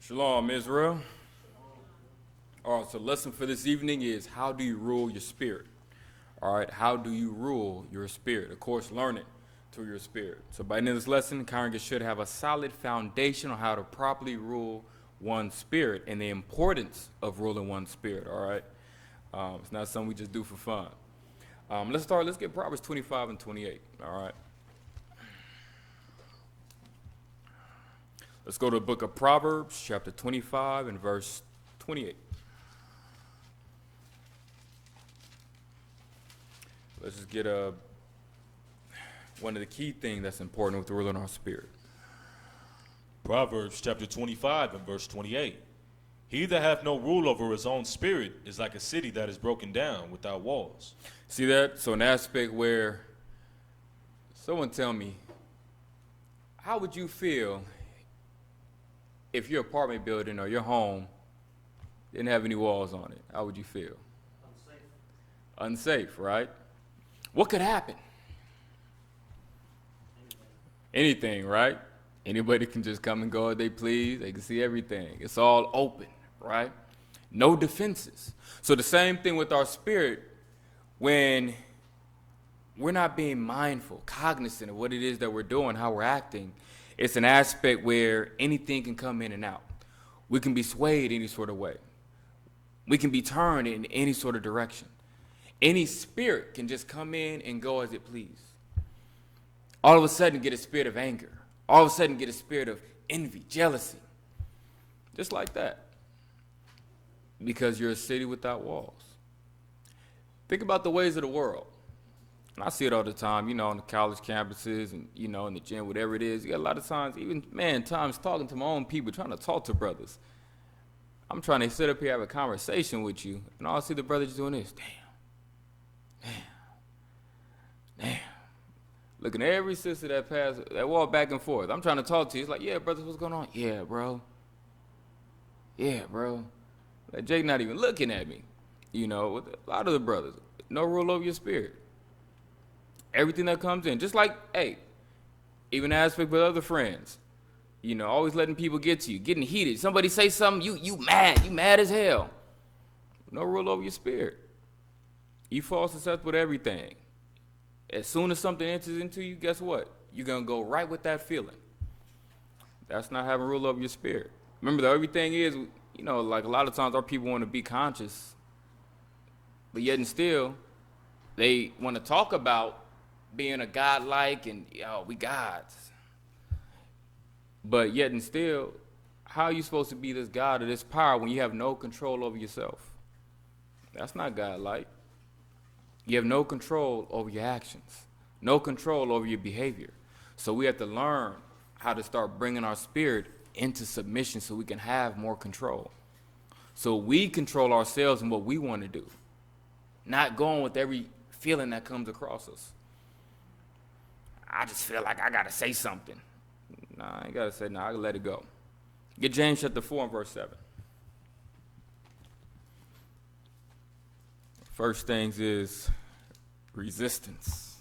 Shalom, Israel. All right, so the lesson for this evening is how do you rule your spirit? All right, how do you rule your spirit? Of course, learn it through your spirit. So by the end of this lesson, congregants should have a solid foundation on how to properly rule one's spirit and the importance of ruling one's spirit, all right? It's not something we just do for fun. Let's get Proverbs 25 and 28, all right? Let's go to the book of Proverbs, chapter 25 and verse 28. Let's just get one of the key things that's important with ruling our spirit. Proverbs chapter 25 and verse 28. He that hath no rule over his own spirit is like a city that is broken down without walls. See that? So an aspect where someone tell me, how would you feel if your apartment building or your home didn't have any walls on it? How would you feel? Unsafe, right? What could happen? Anything, right? Anybody can just come and go as they please. They can see everything. It's all open, right? No defenses. So the same thing with our spirit, when we're not being mindful, cognizant of what it is that we're doing, how we're acting, it's an aspect where anything can come in and out. We can be swayed any sort of way. We can be turned in any sort of direction. Any spirit can just come in and go as it please. All of a sudden get a spirit of anger. All of a sudden get a spirit of envy, jealousy. Just like that. Because you're a city without walls. Think about the ways of the world. And I see it all the time, on the college campuses and, in the gym, whatever it is. You got a lot of times, times talking to my own people, trying to talk to brothers. I'm trying to sit up here, have a conversation with you, and all I see the brothers doing this. Damn. Looking at every sister that walk back and forth. I'm trying to talk to you. It's like, yeah, brothers, what's going on? Yeah, bro. Like, Jake not even looking at me. With a lot of the brothers. No rule over your spirit. Everything that comes in. Just like, even aspect with other friends. Always letting people get to you. Getting heated. Somebody say something, you mad. You mad as hell. No rule over your spirit. You fall susceptible to everything. As soon as something enters into you, guess what? You're going to go right with that feeling. That's not having rule over your spirit. Remember, the everything is, like a lot of times our people want to be conscious, but yet and still, they want to talk about being a godlike and, we gods. But yet and still, how are you supposed to be this God or this power when you have no control over yourself? That's not godlike. You have no control over your actions, no control over your behavior. So we have to learn how to start bringing our spirit into submission so we can have more control. So we control ourselves and what we want to do, not going with every feeling that comes across us. I just feel like I got to say something. Nah, I ain't got to say nothing. I can let it go. Get James chapter 4 and verse 7. First things is resistance.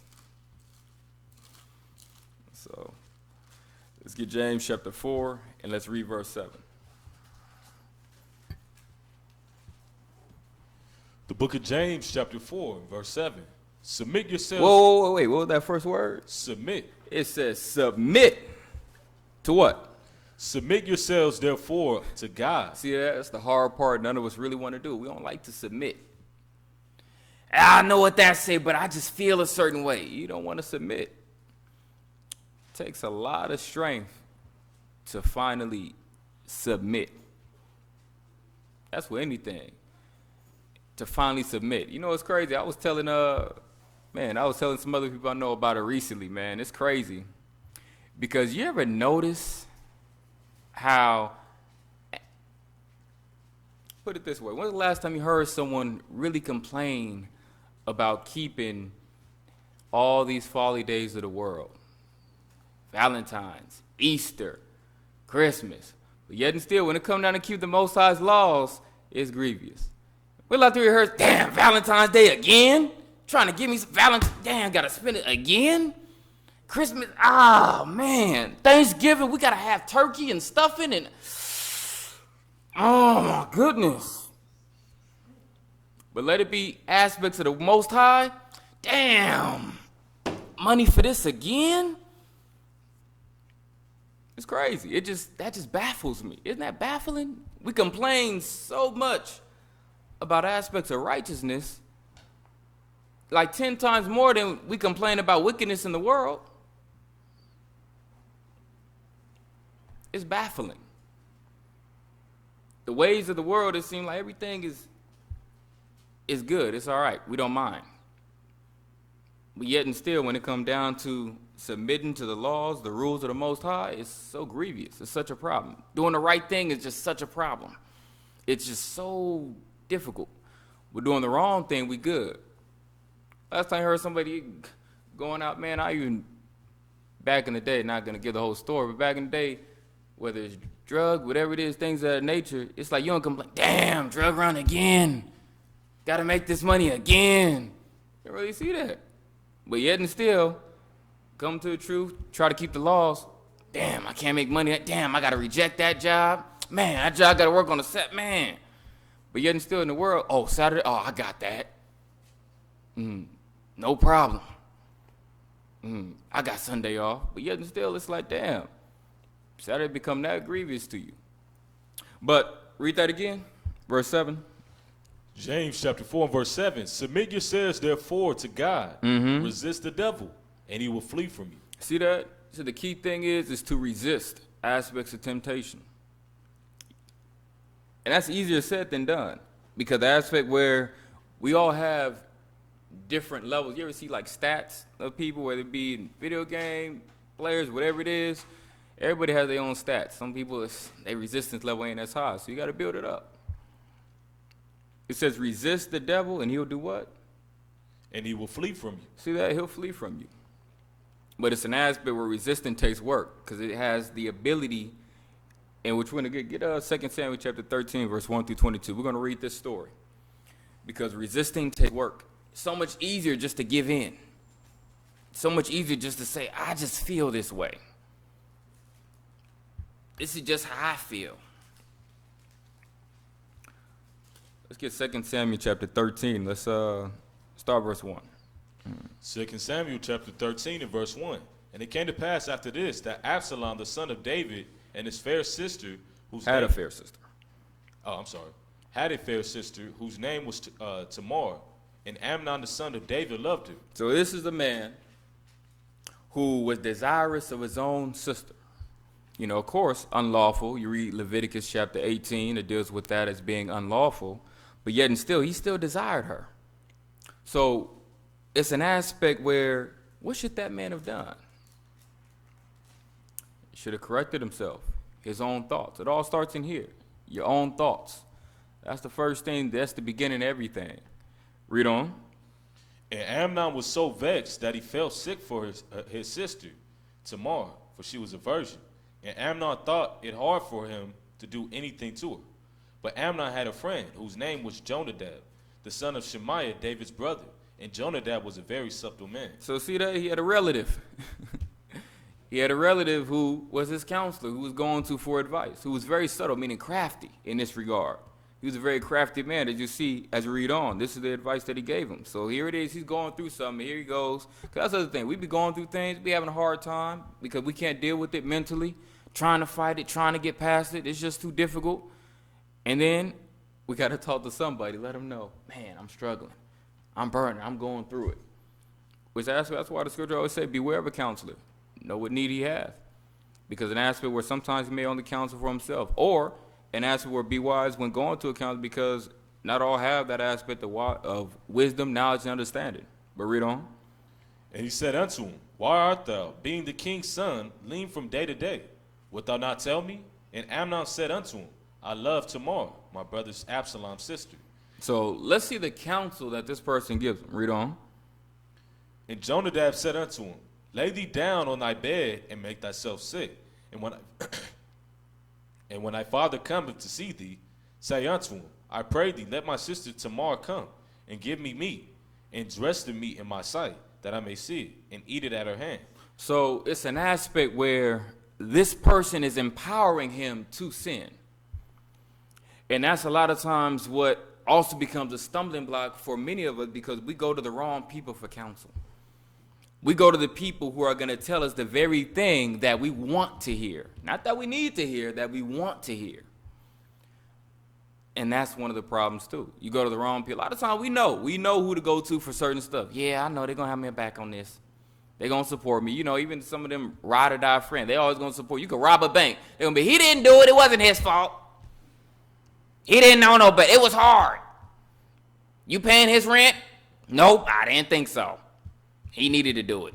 So let's get James chapter 4 and let's read verse 7. The book of James chapter 4 verse 7. Submit yourselves. Whoa, wait, what was that first word? Submit. It says submit to what? Submit yourselves therefore to God. See, that's the hard part none of us really want to do. We don't like to submit. I know what that say, but I just feel a certain way. You don't want to submit. It takes a lot of strength to finally submit. That's with anything. To finally submit. It's crazy. I was telling some other people I know about it recently, man. It's crazy. Because you ever notice how, put it this way, when's the last time you heard someone really complain about keeping all these folly days of the world? Valentine's, Easter, Christmas. But yet and still, when it comes down to keep the Most High's laws, it's grievous. We'll have to rehearse, damn, Valentine's Day again? Trying to give me some Valentine's, damn, gotta spend it again? Christmas, man. Thanksgiving, we gotta have turkey and stuffing and Oh my goodness. But let it be aspects of the Most High. Damn. Money for this again? It's crazy. That just baffles me. Isn't that baffling? We complain so much about aspects of righteousness, like 10 times more than we complain about wickedness in the world. It's baffling. The ways of the world, it seems like everything is good. It's all right. We don't mind. But yet and still, when it comes down to submitting to the laws, the rules of the Most High, it's so grievous. It's such a problem. Doing the right thing is just such a problem. It's just so difficult. We're doing the wrong thing, we good. Last time I heard somebody going out, man, back in the day, not going to give the whole story, but back in the day, whether it's drug, whatever it is, things of that nature, it's like you don't complain, damn, drug run again. Got to make this money again. You don't really see that. But yet and still, come to the truth, try to keep the laws. Damn, I can't make money. Damn, I got to reject that job. Man, that job got to work on the set, man. But yet and still in the world, oh, Saturday, oh, I got that. No problem. I got Sunday off. But yet and still, it's like, damn, Saturday become that grievous to you. But read that again, verse 7. James chapter 4 and verse 7. Submit yourselves therefore to God. Resist the devil, and he will flee from you. See that? So the key thing is to resist aspects of temptation. And that's easier said than done. Because the aspect where we all have different levels. You ever see like stats of people, whether it be video game players, whatever it is, everybody has their own stats. Some people, their resistance level ain't as high, so you got to build it up. It says resist the devil and he'll do what? And he will flee from you. See that? He'll flee from you. But it's an aspect where resistance takes work because it has the ability, and which we're going to get 2 Samuel chapter 13, verse 1 through 22. We're going to read this story because resisting takes work. So much easier just to give in. So much easier just to say, I just feel this way. This is just how I feel. Let's get 2 Samuel chapter 13. Let's start verse 1. 2 Samuel chapter 13 and verse 1. And it came to pass after this that Absalom, the son of David, and his fair sister, had a fair sister, whose name was Tamar, and Amnon, the son of David, loved her. So this is a man who was desirous of his own sister. You know, of course, unlawful. You read Leviticus chapter 18, it deals with that as being unlawful. But yet and still, he still desired her. So it's an aspect where, what should that man have done? He should have corrected himself, his own thoughts. It all starts in here, your own thoughts. That's the first thing, that's the beginning of everything. Read on. And Amnon was so vexed that he fell sick for his sister, Tamar, for she was a virgin. And Amnon thought it hard for him to do anything to her. But Amnon had a friend whose name was Jonadab, the son of Shemaiah, David's brother. And Jonadab was a very subtle man. So see that? He had a relative. He had a relative who was his counselor, who was going to for advice, who was very subtle, meaning crafty in this regard. He was a very crafty man, as you see as we read on. This is the advice that he gave him. So here it is. He's going through something. Here he goes. Because that's the other thing. We be going through things. We having a hard time because we can't deal with it mentally, trying to fight it, trying to get past it. It's just too difficult. And then we got to talk to somebody, let them know, man, I'm struggling. I'm burning. I'm going through it. Which that's why the scripture always say, beware of a counselor. Know what need he has. Because an aspect where sometimes he may only counsel for himself. Or an aspect where be wise when going to a counselor, because not all have that aspect of wisdom, knowledge, and understanding. But read on. And he said unto him, Why art thou, being the king's son, lean from day to day? Wilt thou not tell me? And Amnon said unto him, I love Tamar, my brother's Absalom's sister. So let's see the counsel that this person gives him. Read on. And Jonadab said unto him, Lay thee down on thy bed and make thyself sick. And when thy father cometh to see thee, say unto him, I pray thee, let my sister Tamar come, and give me meat, and dress the meat in my sight, that I may see it, and eat it at her hand. So it's an aspect where this person is empowering him to sin. And that's a lot of times what also becomes a stumbling block for many of us, because we go to the wrong people for counsel. We go to the people who are going to tell us the very thing that we want to hear. Not that we need to hear, that we want to hear. And that's one of the problems too. You go to the wrong people. A lot of times we know who to go to for certain stuff. Yeah, I know they're going to have me back on this. They're going to support me. You know, even some of them ride or die friends, they always going to support you. You can rob a bank. They're going to be, he didn't do it. It wasn't his fault. He didn't know no better. It was hard. You paying his rent? Nope, I didn't think so. He needed to do it.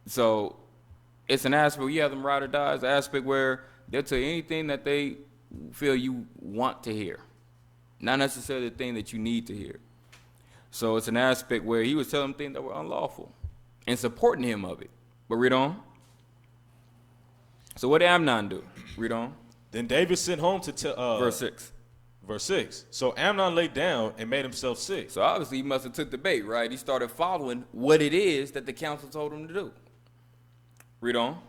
So it's an aspect where you have them ride or die. It's an aspect where they'll tell you anything that they feel you want to hear, not necessarily the thing that you need to hear. So it's an aspect where he was telling them things that were unlawful and supporting him of it. But read on. So what did Amnon do? Read on. Then David sent home to verse 6. Verse 6. So Amnon lay down and made himself sick. So obviously he must have took the bait, right? He started following what it is that the council told him to do. Read on.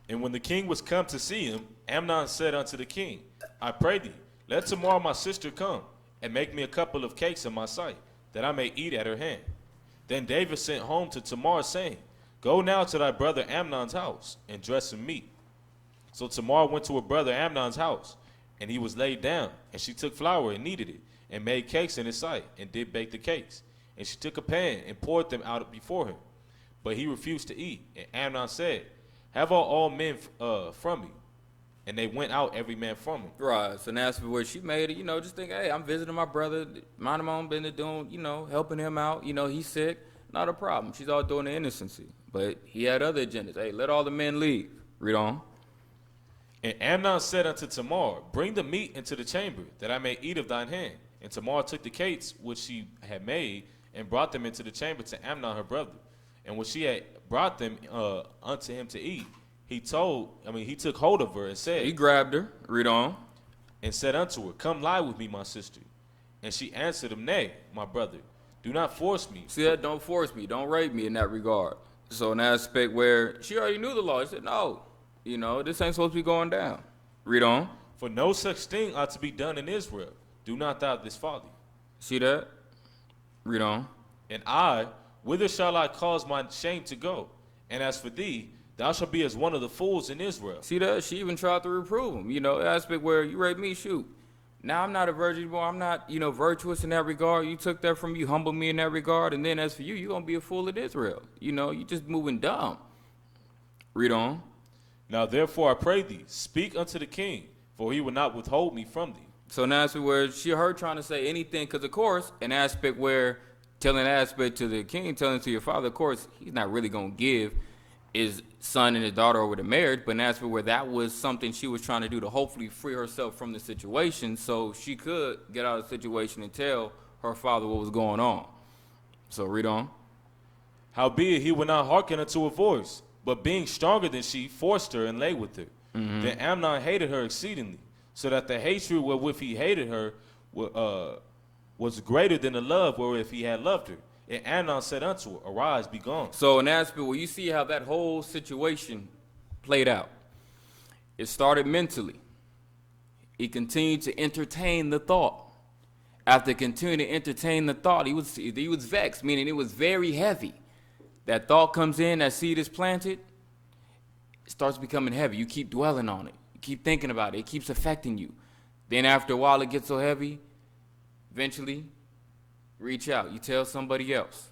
And when the king was come to see him, Amnon said unto the king, I pray thee, let tomorrow my sister come, and make me a couple of cakes in my sight, that I may eat at her hand. Then David sent home to Tamar, saying, Go now to thy brother Amnon's house, and dress him meat. So Tamar went to her brother Amnon's house, and he was laid down, and she took flour and kneaded it, and made cakes in his sight, and did bake the cakes. And she took a pan, and poured them out before him. But he refused to eat. And Amnon said, Have all men from me? And they went out, every man from him. Right. So that's where she made it, just think, hey, I'm visiting my brother, minding my own business, doing, helping him out. He's sick. Not a problem. She's all doing the innocency. But he had other agendas. Hey, let all the men leave. Read on. And Amnon said unto Tamar, Bring the meat into the chamber, that I may eat of thine hand. And Tamar took the cakes which she had made, and brought them into the chamber to Amnon her brother. And when she had brought them unto him to eat, he took hold of her and said, He grabbed her. Read on. And said unto her, Come lie with me, my sister. And she answered him, Nay, my brother, do not force me. See that? Don't force me. Don't rape me in that regard. So an aspect where she already knew the law. She said, no, this ain't supposed to be going down. Read on. For no such thing ought to be done in Israel. Do not thou this folly. See that? Read on. And I, whither shall I cause my shame to go? And as for thee, thou shalt be as one of the fools in Israel. See that? She even tried to reprove him. The aspect where you raped me, shoot. Now I'm not a virgin anymore. I'm not, virtuous in that regard. You took that from me, humbled me in that regard. And then as for you, you're going to be a fool in Israel. You just moving dumb. Read on. Now therefore I pray thee, speak unto the king, for he will not withhold me from thee. So now that's where her trying to say anything, because of course, an aspect where telling an aspect to the king, telling to your father, of course, he's not really going to give his son and his daughter over to marriage, but that's where that was something she was trying to do to hopefully free herself from the situation so she could get out of the situation and tell her father what was going on. So read on. Howbeit he would not hearken unto her voice, but being stronger than she, forced her and lay with her. Mm-hmm. Then Amnon hated her exceedingly, so that the hatred wherewith he hated her was greater than the love wherewith he had loved her. And Amnon said unto her, Arise, be gone. So in that aspect, where you see how that whole situation played out, it started mentally. He continued to entertain the thought. After continuing to entertain the thought, he was vexed, meaning it was very heavy. That thought comes in, that seed is planted, it starts becoming heavy. You keep dwelling on it. You keep thinking about it. It keeps affecting you. Then after a while, it gets so heavy, eventually, reach out. You tell somebody else.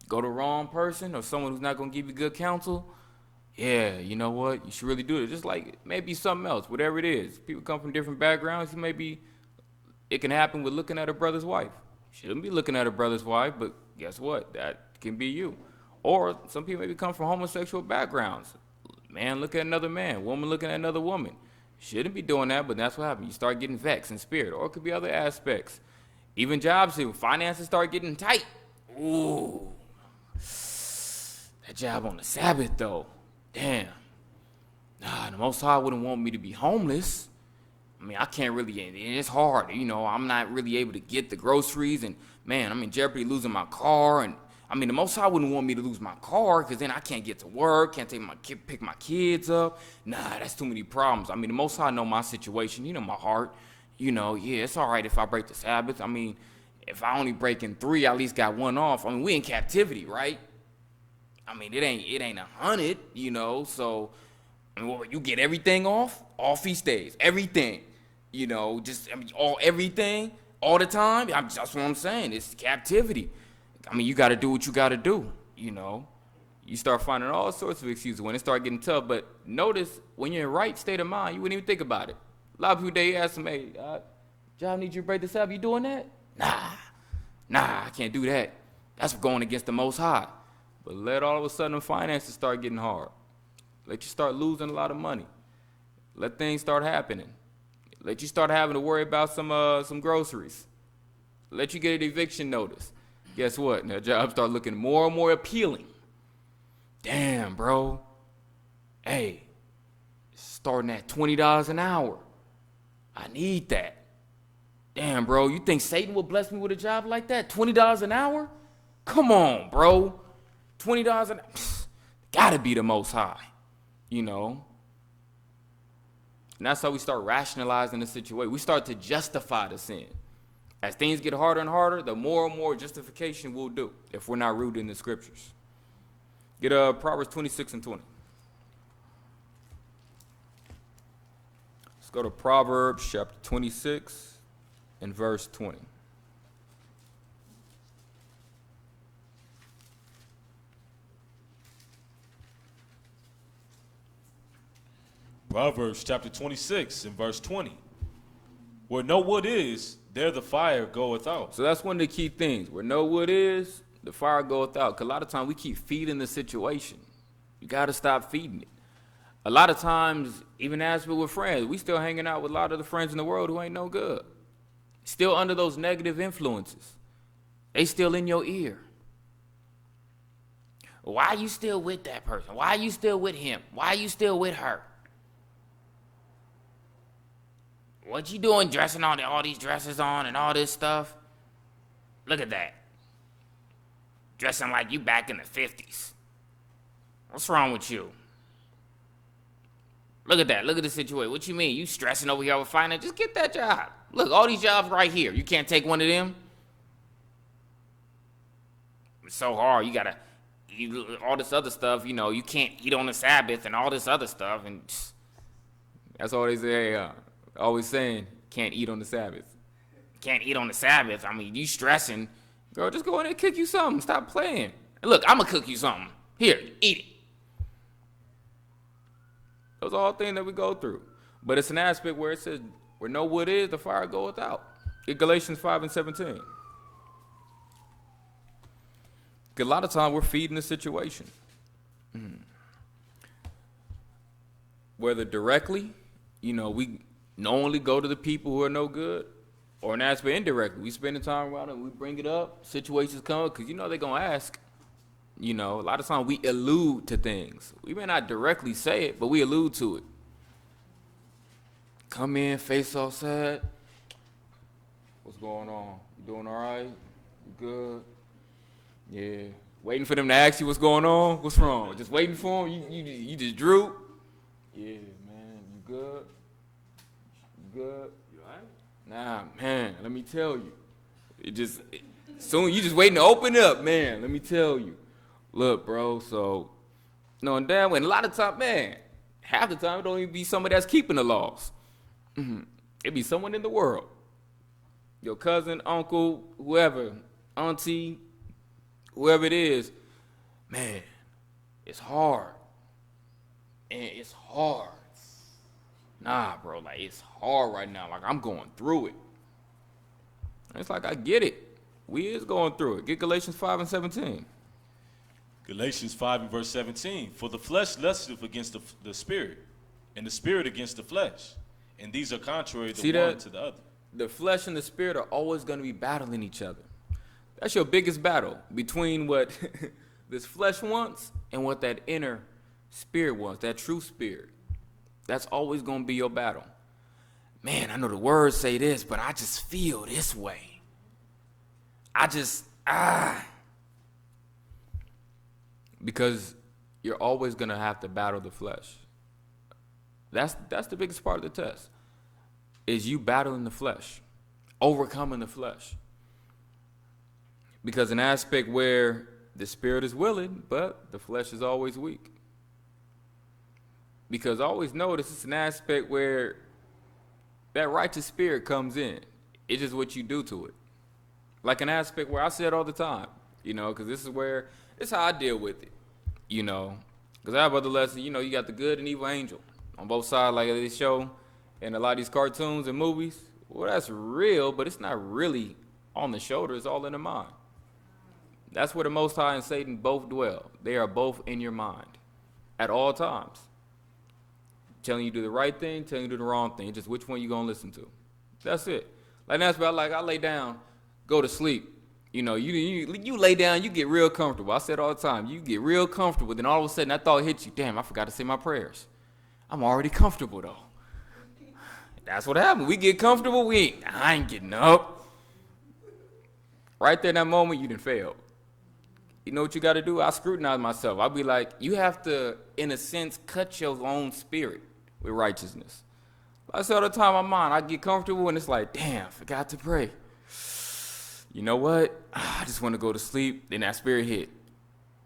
Go to the wrong person or someone who's not going to give you good counsel. Yeah, you know what? You should really do it. Just like maybe something else, whatever it is. People come from different backgrounds. It can happen with looking at a brother's wife. Shouldn't be looking at a brother's wife, but guess what? That can be you. Or some people maybe come from homosexual backgrounds. Man looking at another man, woman looking at another woman. Shouldn't be doing that, but that's what happens. You start getting vexed in spirit. Or it could be other aspects. Even jobs, finances start getting tight. Ooh. That job on the Sabbath, though. Damn. Nah, the Most High wouldn't want me to be homeless. I can't really, it's hard. I'm not really able to get the groceries. And, man, I'm in jeopardy of losing my car. And, the Most High wouldn't want me to lose my car because then I can't get to work, can't pick my kids up. Nah, that's too many problems. The Most High know my situation. My heart. Yeah, it's all right if I break the Sabbath. I mean, if I only break in 3, I at least got 1 off. I mean, we in captivity, right? I mean, it ain't 100, So, I mean, you get everything off, all feast days, everything, everything, all the time. That's what I'm saying. It's captivity. I mean, you got to do what you got to do. You start finding all sorts of excuses when it start getting tough. But notice when you're in right state of mind, you wouldn't even think about it. A lot of people, they ask them, hey, John, need you to break this up. You doing that? Nah, I can't do that. That's going against the Most High. But let all of a sudden finances start getting hard. Let you start losing a lot of money. Let things start happening. Let you start having to worry about some groceries. Let you get an eviction notice. Guess what? Now jobs start looking more and more appealing. Damn, bro. Hey, starting at $20 an hour. I need that. Damn, bro, you think Satan will bless me with a job like that? $20 an hour? Come on, bro. $20 an hour. Gotta be the Most High, And that's how we start rationalizing the situation. We start to justify the sin. As things get harder and harder, the more and more justification we'll do if we're not rooted in the scriptures. Get Proverbs 26 and 20. Let's go to Proverbs chapter 26 and verse 20. Proverbs chapter 26 and verse 20. Where no wood is, there the fire goeth out. So that's one of the key things. Where no wood is, the fire goeth out. Because a lot of times we keep feeding the situation. You got to stop feeding it. A lot of times, even as we're with friends, we still hanging out with a lot of the friends in the world who ain't no good. Still under those negative influences. They still in your ear. Why are you still with that person? Why are you still with him? Why are you still with her? What you doing dressing all these dresses on and all this stuff? Look at that. Dressing like you back in the 50s. What's wrong with you? Look at that. Look at the situation. What you mean? You stressing over here over finance? Just get that job. Look, all these jobs right here. You can't take one of them? It's so hard. You gotta all this other stuff, you can't eat on the Sabbath and all this other stuff. And that's all they say. Always saying, can't eat on the Sabbath. Can't eat on the Sabbath. I mean, you stressing. Girl, just go in there and cook you something. Stop playing. And look, I'm going to cook you something. Here, eat it. Those are all things that we go through. But it's an aspect where it says, where no wood is, the fire goeth out. Get Galatians 5 and 17. A lot of times we're feeding the situation. Whether directly, we knowingly go to the people who are no good, or an aspect indirectly. We spend the time around it, we bring it up, situations come up, because they're going to ask. A lot of times we allude to things. We may not directly say it, but we allude to it. Come in, face all sad. What's going on? You doing all right? You good? Yeah. Waiting for them to ask you what's going on? What's wrong? Just waiting for them? You just droop? Yeah, man. You good? Good. You all right? Nah, man, let me tell you. Soon you just waiting to open up, man. Let me tell you. Look, bro, so, and damn, and a lot of time, man, half the time it don't even be somebody that's keeping the laws. It be someone in the world. Your cousin, uncle, whoever, auntie, whoever it is. Man, it's hard. And it's hard. Nah, bro, it's hard right now. I'm going through it. It's I get it. We is going through it. Get Galatians 5 and 17. Galatians 5 and verse 17. For the flesh lusteth against the spirit, and the spirit against the flesh. And these are contrary the one to the other. The flesh and the spirit are always going to be battling each other. That's your biggest battle between what this flesh wants and what that inner spirit wants, that true spirit. That's always going to be your battle. Man, I know the words say this, but I just feel this way. Because you're always going to have to battle the flesh. That's the biggest part of the test. is you battling the flesh, overcoming the flesh. Because an aspect where the spirit is willing, but the flesh is always weak. Because always notice it's an aspect where that righteous spirit comes in. It's just what you do to it. Like an aspect where I say it all the time, because this is how I deal with it, Because I have other lessons, you got the good and evil angel on both sides, like they show in a lot of these cartoons and movies. Well, that's real, but it's not really on the shoulder. It's all in the mind. That's where the Most High and Satan both dwell. They are both in your mind at all times. Telling you to do the right thing, telling you to do the wrong thing. Just which one you going to listen to. That's it. Like that's about I lay down, go to sleep. You lay down, you get real comfortable. I said all the time, you get real comfortable. Then all of a sudden that thought hits you. Damn, I forgot to say my prayers. I'm already comfortable though. That's what happened. We get comfortable, I ain't getting up. Right there in that moment, you done failed. You know what you got to do? I scrutinize myself. I'll be like, you have to, in a sense, cut your own spirit with righteousness. I say all the time, my mind, I get comfortable and it's like, damn, forgot to pray. You know what? I just want to go to sleep. Then that spirit hit.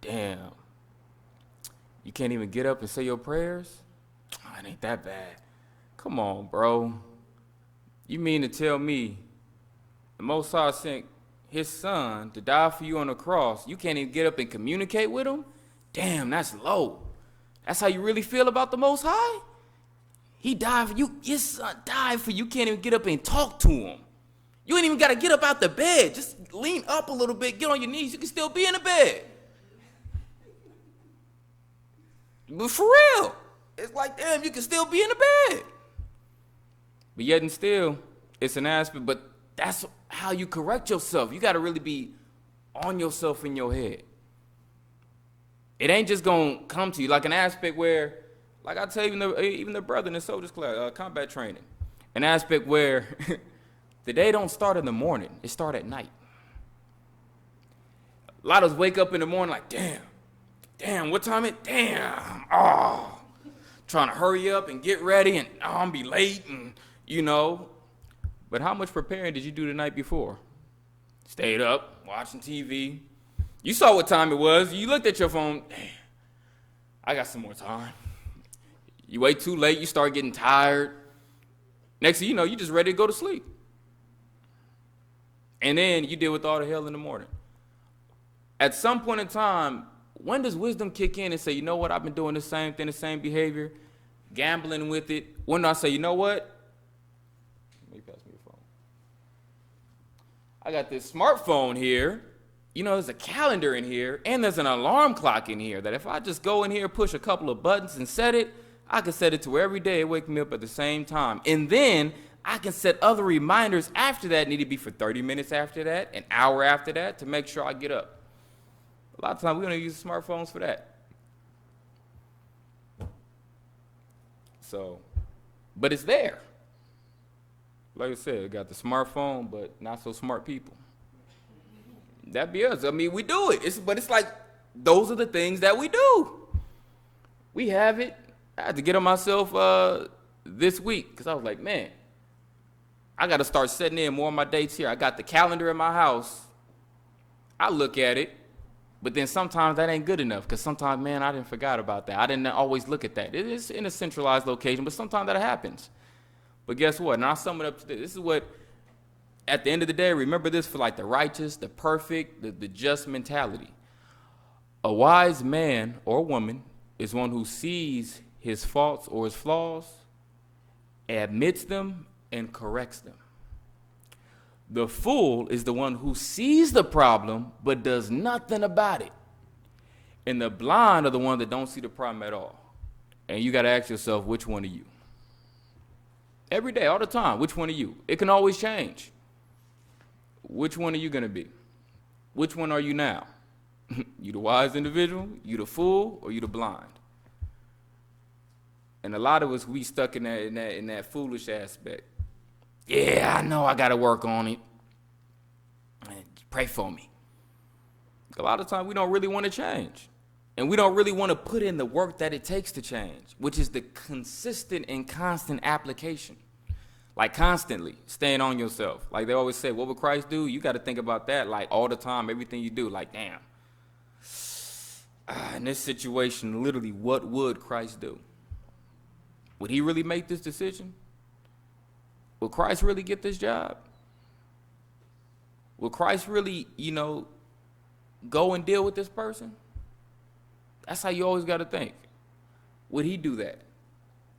Damn. You can't even get up and say your prayers? Oh, it ain't that bad. Come on, bro. You mean to tell me the Most High sent his son to die for you on the cross, you can't even get up and communicate with him? Damn, that's low. That's how you really feel about the Most High? He died for you. His son died for you. You can't even get up and talk to him. You ain't even got to get up out the bed. Just lean up a little bit, get on your knees. You can still be in the bed. But for real, it's like, damn, you can still be in the bed. But yet and still, it's an aspect, but that's how you correct yourself. You got to really be on yourself in your head. It ain't just going to come to you like an aspect where, like I tell you, even the brother in the soldiers class, combat training, an aspect where the day don't start in the morning. It start at night. A lot of us wake up in the morning like, damn, what time it? Damn, trying to hurry up and get ready and I'm be late and, But how much preparing did you do the night before? Stayed up, watching TV. You saw what time it was. You looked at your phone. Damn, I got some more time. You wait too late. You start getting tired. Next thing you know, you just ready to go to sleep. And then you deal with all the hell in the morning. At some point in time, when does wisdom kick in and say, you know what, I've been doing the same thing, the same behavior, gambling with it. When do I say, you know what? Let me pass me your phone. I got this smartphone here. There's a calendar in here, and there's an alarm clock in here that if I just go in here, push a couple of buttons and set it, I can set it to where every day it wakes me up at the same time. And then I can set other reminders after that, need to be for 30 minutes after that, an hour after that, to make sure I get up. A lot of times we don't use smartphones for that. So, but it's there. Like I said, we got the smartphone, but not so smart people. That be us. I mean, we do it. But it's like, those are the things that we do. We have it. I had to get on myself this week because I was like, man, I got to start setting in more of my dates here. I got the calendar in my house. I look at it, but then sometimes that ain't good enough because sometimes, man, I didn't forgot about that. I didn't always look at that. It is in a centralized location, but sometimes that happens. But guess what? And I'll sum it up to this. This is what, at the end of the day, remember this for like the righteous, the perfect, the just mentality. A wise man or woman is one who sees his faults or his flaws, admits them, and corrects them. The fool is the one who sees the problem but does nothing about it. And the blind are the one that don't see the problem at all. And you got to ask yourself, which one are you? Every day, all the time, which one are you? It can always change. Which one are you going to be? Which one are you now? You the wise individual, you the fool, or you the blind? And a lot of us, we stuck in that foolish aspect. Yeah, I know I got to work on it. Pray for me. A lot of times we don't really want to change. And we don't really want to put in the work that it takes to change, which is the consistent and constant application. Like constantly staying on yourself. Like they always say, what would Christ do? You got to think about that like all the time, everything you do. Like, damn, in this situation, literally, what would Christ do? Would he really make this decision? Will Christ really get this job? Will Christ really, go and deal with this person? That's how you always got to think. Would he do that?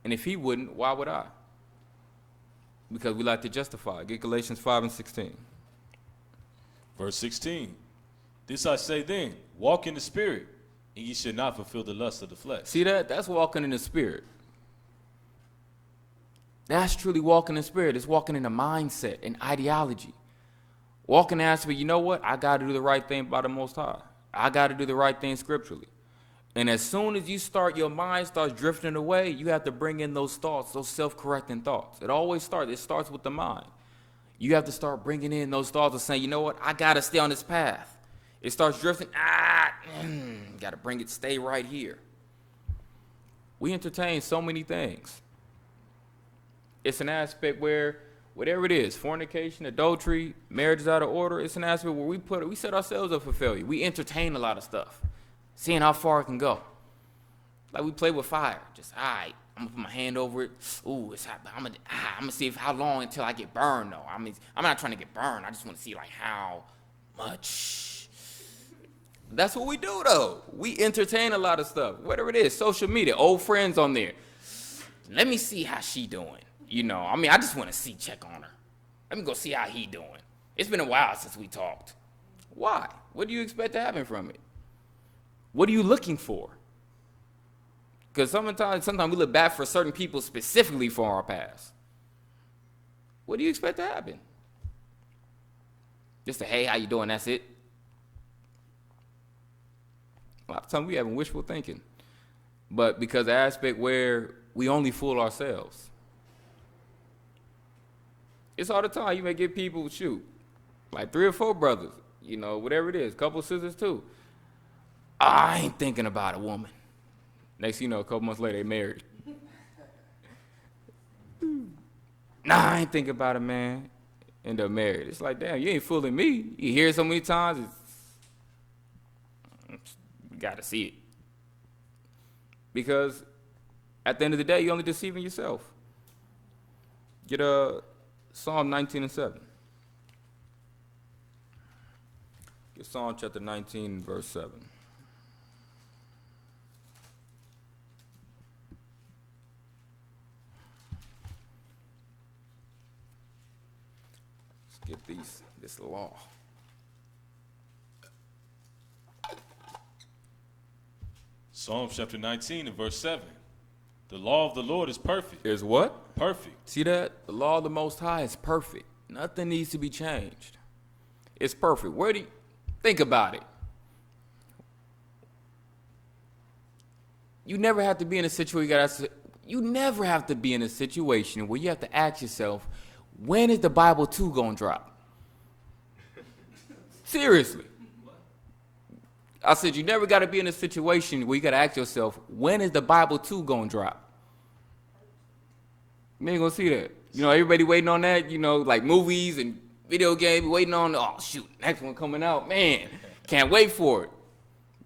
And if he wouldn't, why would I? Because we like to justify. Get Galatians 5:16. Verse 16. This I say then, walk in the Spirit, and ye should not fulfill the lust of the flesh. See that? That's walking in the Spirit. That's truly walking in the Spirit. It's walking in a mindset, an ideology. Walking the aspect, you know what? I got to do the right thing by the Most High. I got to do the right thing scripturally. And as soon as your mind starts drifting away, you have to bring in those thoughts, those self-correcting thoughts. It starts with the mind. You have to start bringing in those thoughts of saying, you know what? I got to stay on this path. It starts drifting. Got to bring it, stay right here. We entertain so many things. It's an aspect where, whatever it is, fornication, adultery, marriage is out of order, it's an aspect where we set ourselves up for failure. We entertain a lot of stuff, seeing how far it can go. Like we play with fire. Just, all right, I'm going to put my hand over it. Ooh, it's hot. I'm gonna see how long until I get burned, though. I mean, I'm not trying to get burned. I just want to see, like, how much. That's what we do, though. We entertain a lot of stuff. Whatever it is, social media, old friends on there. Let me see how she doing. I just want to check on her. Let me go see how he doing. It's been a while since we talked. Why? What do you expect to happen from it? What are you looking for? Because sometimes we look back for certain people specifically for our past. What do you expect to happen? Just a, hey, how you doing? That's it. A lot of times we having wishful thinking. But because the aspect where we only fool ourselves. It's all the time. You may get people, like 3 or 4 brothers, whatever it is, couple sisters too. I ain't thinking about a woman. Next thing you know, a couple months later, they married. Nah, I ain't thinking about a man. End up married. It's like, damn, you ain't fooling me. You hear it so many times, you got to see it. Because at the end of the day, you're only deceiving yourself. Get Psalm 19:7. Get Psalm chapter 19, verse 7. Let's get this law. Psalm chapter 19 and verse 7. The law of the Lord is perfect. Is what? Perfect. See that? The law of the Most High is perfect. Nothing needs to be changed. It's perfect. Think about it. You never have to be in a situation where you have to ask yourself, when is the Bible 2 gonna drop? Seriously. I said you never got to be in a situation where you got to ask yourself, when is the Bible 2 gonna drop? You ain't gonna see that. Everybody waiting on that, like movies and video games, waiting on, oh shoot, next one coming out. Man, can't wait for it.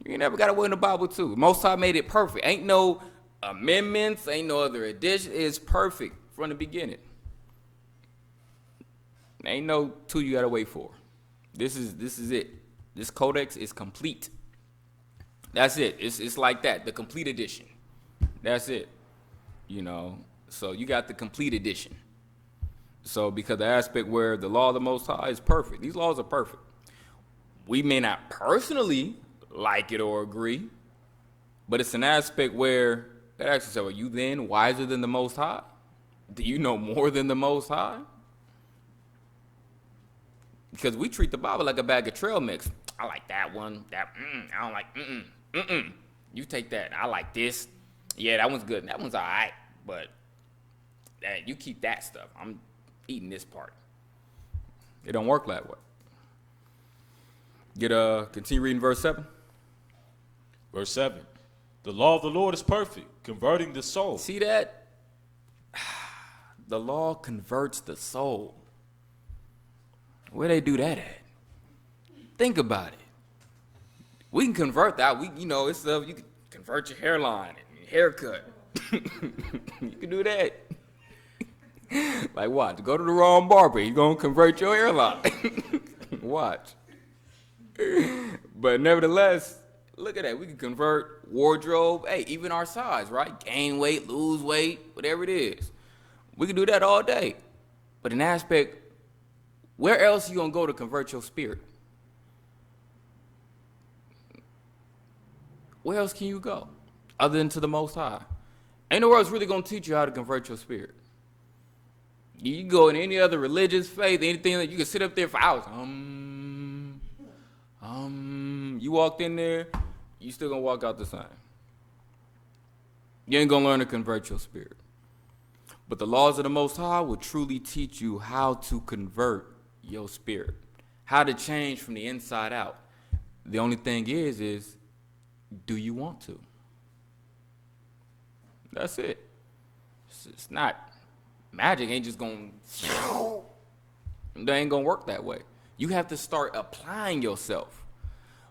You ain't never got to wait on the Bible 2. Most High made it perfect. Ain't no amendments, ain't no other addition. It's perfect from the beginning. Ain't no 2 you got to wait for. This is it. This codex is complete. That's it. It's like that, the complete edition. That's it. So you got the complete edition. So because the aspect where the law of the Most High is perfect. These laws are perfect. We may not personally like it or agree, but it's an aspect where that asks yourself, are you then wiser than the Most High? Do you know more than the Most High? Because we treat the Bible like a bag of trail mix. I like that one. I don't like, You take that. I like this. Yeah, that one's good. That one's all right. But you keep that stuff. I'm eating this part. It don't work that way. Continue reading verse 7. Verse 7. The law of the Lord is perfect, converting the soul. See that? The law converts the soul. Where they do that at? Think about it. We can convert that. It's stuff you can convert your hairline and your haircut. You can do that. Like watch, go to the wrong barber, he's gonna convert your hairline. Watch. But nevertheless, look at that. We can convert wardrobe, even our size, right? Gain weight, lose weight, whatever it is. We can do that all day. But in aspect, where else are you gonna go to convert your spirit? Where else can you go other than to the Most High? Ain't nowhere else really gonna teach you how to convert your spirit. You can go in any other religious faith, anything that you can sit up there for hours. You walked in there, you still gonna walk out the same. You ain't gonna learn to convert your spirit. But the laws of the Most High will truly teach you how to convert your spirit, how to change from the inside out. The only thing is do you want to? That's it. It's not magic. Ain't just gonna. That ain't gonna work that way. You have to start applying yourself.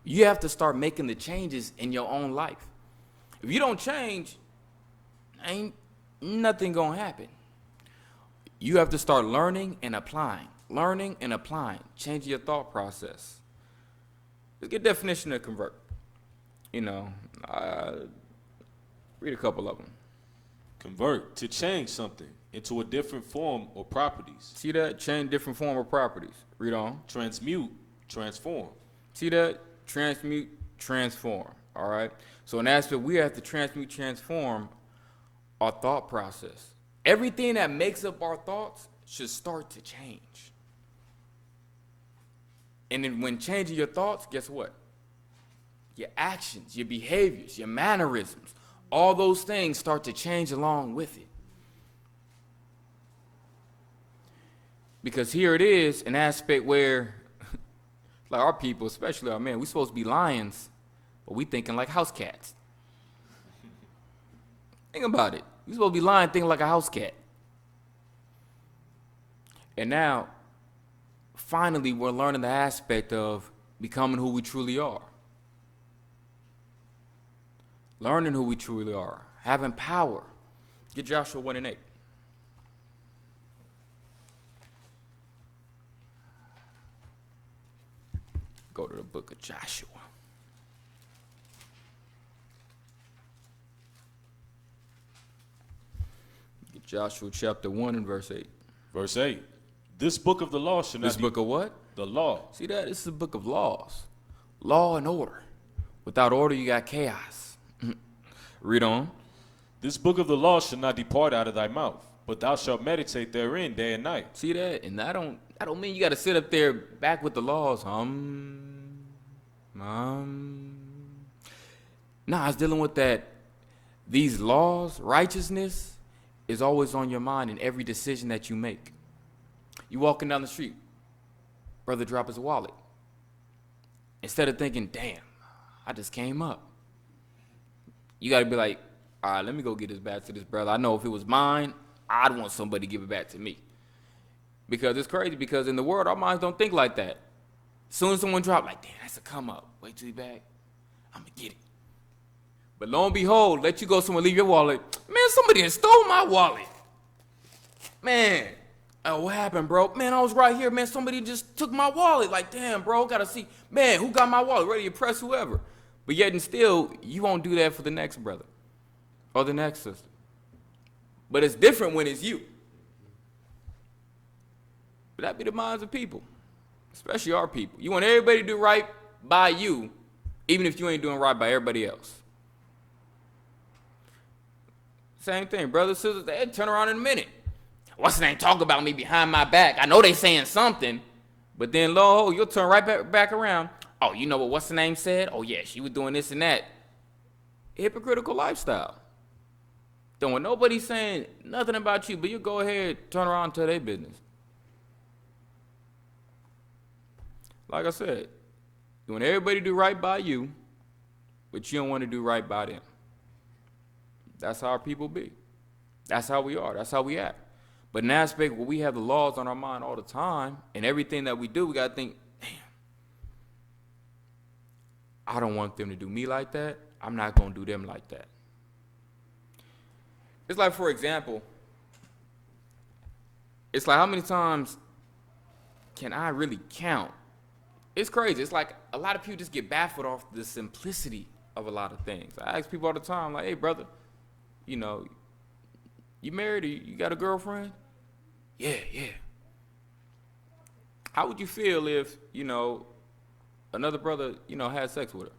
You have to start making the changes in your own life. If you don't change, ain't nothing gonna happen. You have to start learning and applying, changing your thought process. Let's get a definition of convert. Read a couple of them. Convert, to change something into a different form or properties. See that? Change different form or properties. Read on. Transmute, transform. See that? Transmute, transform. All right? So in aspect, we have to transmute, transform our thought process. Everything that makes up our thoughts should start to change. And then when changing your thoughts, guess what? Your actions, your behaviors, your mannerisms, all those things start to change along with it. Because here it is, an aspect where, like our people, especially our men, we're supposed to be lions, but we thinking like house cats. Think about it. We're supposed to be lion thinking like a house cat. And now, finally, we're learning the aspect of becoming who we truly are. Learning who we truly are. Having power. Get Joshua 1:8. Go to the book of Joshua. Get Joshua chapter 1 and verse 8. Verse 8. This book of the law should not This book of what? The law. See that? This is a book of laws. Law and order. Without order, you got chaos. Read on. This book of the law shall not depart out of thy mouth, but thou shalt meditate therein day and night. See that? And I don't mean you got to sit up there back with the laws. Nah, it's dealing with that. These laws, righteousness, is always on your mind in every decision that you make. You walking down the street, brother drop his wallet. Instead of thinking, damn, I just came up. You got to be like, all right, let me go get this back to this brother. I know if it was mine, I'd want somebody to give it back to me. Because it's crazy, because in the world, our minds don't think like that. As soon as someone drops, like, damn, that's a come up. Wait till he back. I'm going to get it. But lo and behold, let you go somewhere, leave your wallet. Man, somebody had stole my wallet. Man, what happened, bro? Man, I was right here. Man, somebody just took my wallet. Like, damn, bro, got to see. Man, who got my wallet? Ready to press whoever. But yet and still, you won't do that for the next brother or the next sister. But it's different when it's you. But that be the minds of people, especially our people. You want everybody to do right by you, even if you ain't doing right by everybody else. Same thing, brothers, sisters, they'd turn around in a minute. What's the name? Talk about me behind my back. I know they saying something, but then lo, you'll turn right back around. Oh, you know what what's the name said? Oh, yeah, she was doing this and that. Hypocritical lifestyle. Don't want nobody saying nothing about you, but you go ahead, turn around and tell their business. Like I said, you want everybody to do right by you, but you don't want to do right by them. That's how our people be. That's how we are. That's how we act. But in aspect where we have the laws on our mind all the time, and everything that we do, we got to think, damn, I don't want them to do me like that. I'm not going to do them like that. It's like, for example, it's like, how many times can I really count? It's crazy. It's like a lot of people just get baffled off the simplicity of a lot of things. I ask people all the time, like, hey, brother, you know, you married or you got a girlfriend? Yeah. How would you feel if, you know, another brother, you know, had sex with her?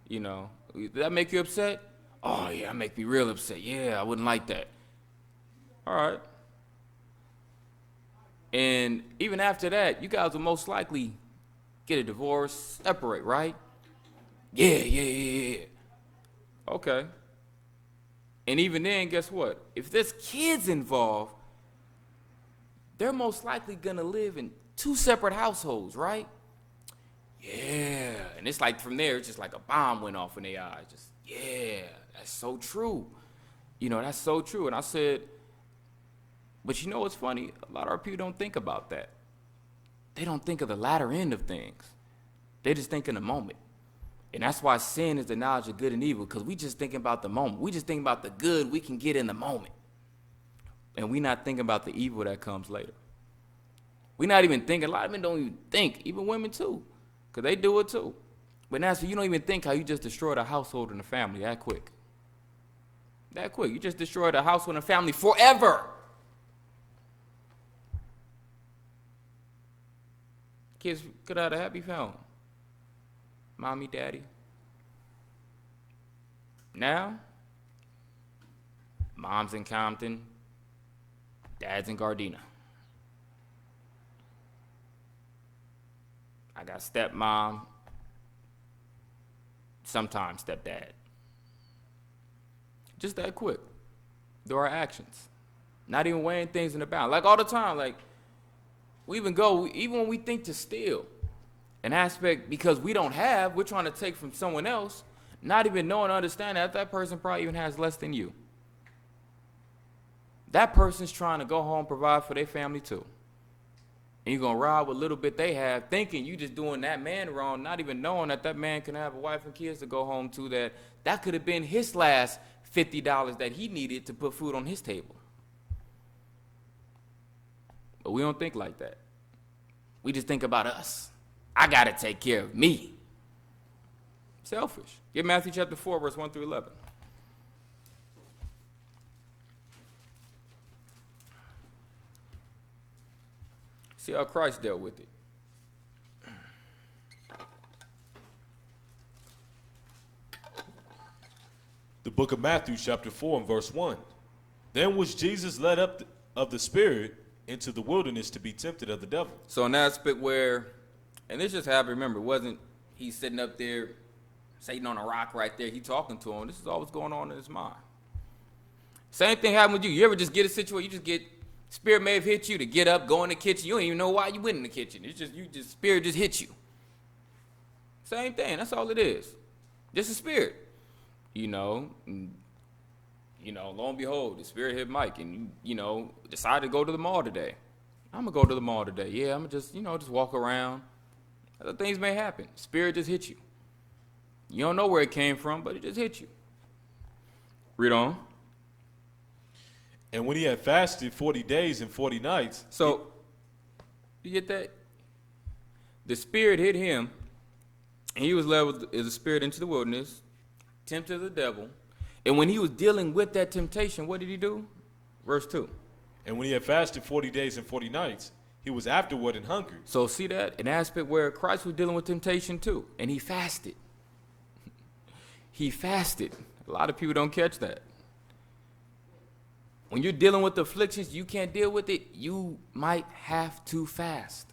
You know, did that make you upset? Oh, yeah, that make me real upset. Yeah, I wouldn't like that. All right. And even after that, you guys will most likely get a divorce, separate, right? Yeah. Okay. And even then, guess what? If there's kids involved, they're most likely going to live in 2 separate households, right? Yeah. And it's like from there, it's just like a bomb went off in their eyes. Just, yeah, that's so true. You know, that's so true. And I said, but you know what's funny? A lot of our people don't think about that. They don't think of the latter end of things. They just think in the moment. And that's why sin is the knowledge of good and evil, because we just thinking about the moment. We just thinking about the good we can get in the moment. And we not thinking about the evil that comes later. We not even thinking, a lot of men don't even think, even women too, because they do it too. But now, so you don't even think how you just destroyed a household and a family that quick. That quick. You just destroyed a household and a family forever. Kids could have had a happy family. Mommy, daddy. Now, mom's in Compton, dad's in Gardena. I got stepmom, sometimes stepdad. Just that quick. There are actions. Not even weighing things in the balance. Like all the time, like we even when we think to steal, an aspect because we don't have, we're trying to take from someone else, not even knowing, understanding that person probably even has less than you. That person's trying to go home, provide for their family too. And you're going to rob what little bit they have, thinking you just doing that man wrong, not even knowing that man can have a wife and kids to go home to, that could have been his last $50 that he needed to put food on his table. But we don't think like that. We just think about us. I got to take care of me. Selfish. Get Matthew chapter 4, verse 1 through 11. See how Christ dealt with it. The book of Matthew chapter 4 and verse 1. Then was Jesus led up of the Spirit into the wilderness to be tempted of the devil. So in that aspect where, and this just happened, remember, it wasn't he sitting up there, Satan on a rock right there, he talking to him. This is all what's going on in his mind. Same thing happened with you. You ever just get a situation, you just get, Spirit may have hit you to get up, go in the kitchen. You don't even know why you went in the kitchen. It's just, Spirit just hit you. Same thing, that's all it is. Just a spirit. You know, lo and behold, the Spirit hit Mike and you decided to go to the mall today. I'm going to go to the mall today. Yeah, I'm going to just walk around. Other things may happen. Spirit just hit you. You don't know where it came from, but it just hit you. Read on. And when he had fasted 40 days and 40 nights. So, you get that? The Spirit hit him, and he was led with the Spirit into the wilderness, tempted the devil. And when he was dealing with that temptation, what did he do? Verse 2. And when he had fasted 40 days and 40 nights, he was afterward and hungry. So see that? An aspect where Christ was dealing with temptation too. And he fasted. He fasted. A lot of people don't catch that. When you're dealing with afflictions, you can't deal with it, you might have to fast.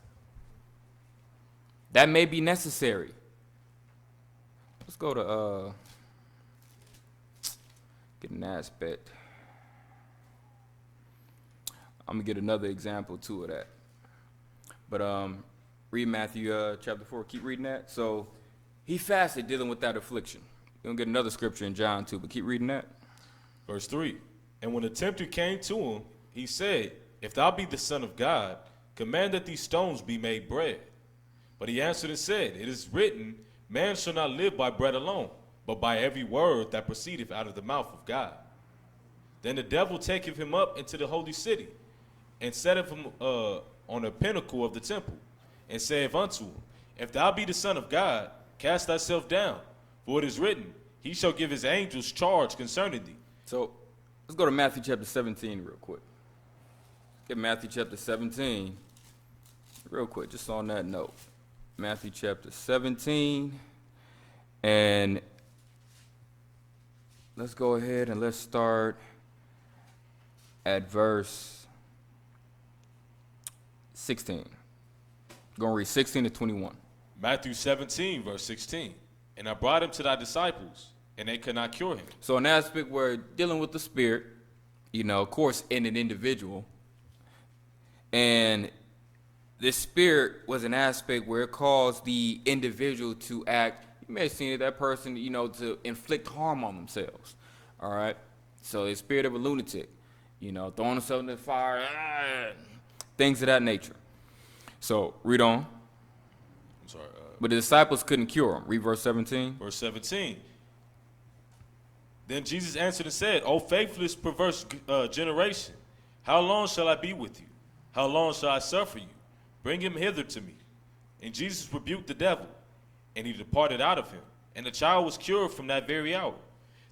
That may be necessary. Let's go to get an aspect. I'm going to get another example too of that. But read Matthew chapter 4. Keep reading that. So he fasted dealing with that affliction. You're going to get another scripture in John too, but keep reading that. Verse 3. And when the tempter came to him, he said, If thou be the Son of God, command that these stones be made bread. But he answered and said, It is written, Man shall not live by bread alone, but by every word that proceedeth out of the mouth of God. Then the devil taketh him up into the holy city, and setteth him on a pinnacle of the temple, and saith unto him, If thou be the Son of God, cast thyself down, for it is written, He shall give his angels charge concerning thee. So let's go to Matthew chapter 17 real quick. Get Matthew chapter 17 real quick, just on that note. Matthew chapter 17, and let's go ahead and let's start at verse 16. Going to read 16 to 21. Matthew 17, verse 16. And I brought him to thy disciples, and they could not cure him. So an aspect where dealing with the spirit, of course, in an individual, and this spirit was an aspect where it caused the individual to act. You may have seen it, that person, to inflict harm on themselves. All right? So the spirit of a lunatic, throwing himself in the fire, things of that nature. So read on. I'm sorry. But the disciples couldn't cure him. Read verse 17. Verse 17. Then Jesus answered and said, O faithless, perverse generation, how long shall I be with you? How long shall I suffer you? Bring him hither to me. And Jesus rebuked the devil, and he departed out of him. And the child was cured from that very hour.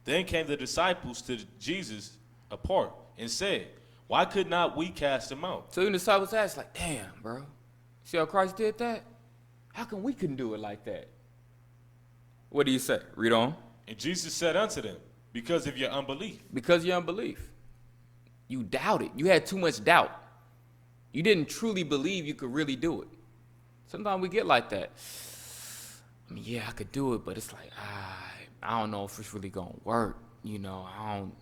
Then came the disciples to Jesus apart, and said, Why could not we cast him out? So the disciples asked, like, damn, bro. See how Christ did that? How come we couldn't do it like that? What do you say? Read on. And Jesus said unto them, Because of your unbelief. Because of your unbelief. You doubted. You had too much doubt. You didn't truly believe you could really do it. Sometimes we get like that. I mean, yeah, I could do it, but it's like, I don't know if it's really going to work. We doubt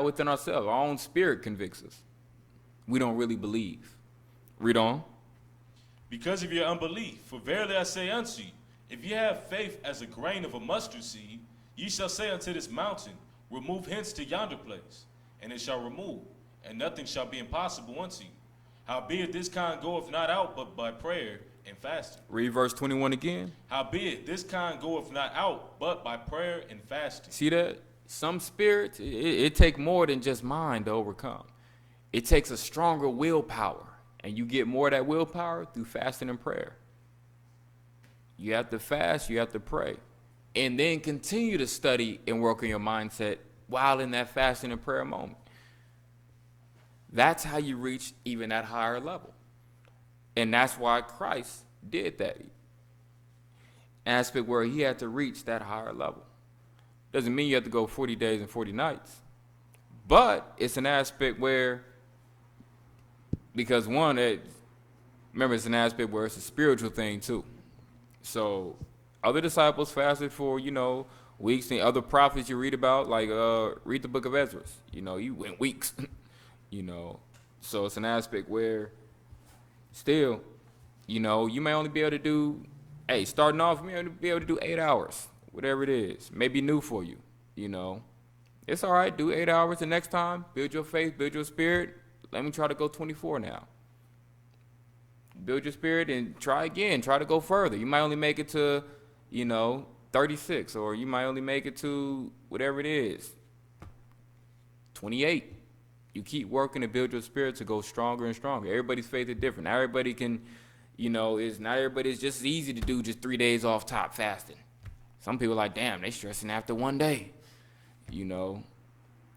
within ourselves. Our own spirit convicts us. We don't really believe. Read on. Because of your unbelief. For verily I say unto you, if ye have faith as a grain of a mustard seed, ye shall say unto this mountain, Remove hence to yonder place, and it shall remove, and nothing shall be impossible unto you. Howbeit this kind goeth not out but by prayer and fasting. Read verse 21 again. Howbeit this kind goeth not out but by prayer and fasting. See that? Some spirits, it takes more than just mind to overcome. It takes a stronger willpower, and you get more of that willpower through fasting and prayer. You have to fast, you have to pray, and then continue to study and work on your mindset while in that fasting and prayer moment. That's how you reach even that higher level. And that's why Christ did that. Aspect where he had to reach that higher level. Doesn't mean you have to go 40 days and 40 nights. But it's an aspect where, because remember, it's an aspect where it's a spiritual thing too. So other disciples fasted for, weeks, and other prophets you read about, like read the book of Ezra. You went weeks. So it's an aspect where still, you may only be able to do, starting off, you may only be able to do 8 hours, whatever it is. Maybe new for you, It's all right, do 8 hours the next time, build your faith, build your spirit. Let me try to go 24 now. Build your spirit and try again, try to go further. You might only make it to, 36, or you might only make it to whatever it is, 28. You keep working to build your spirit to go stronger and stronger. Everybody's faith is different. Not everybody can, not everybody is just as easy to do just 3 days off top fasting. Some people are like, damn, they stressing after 1 day.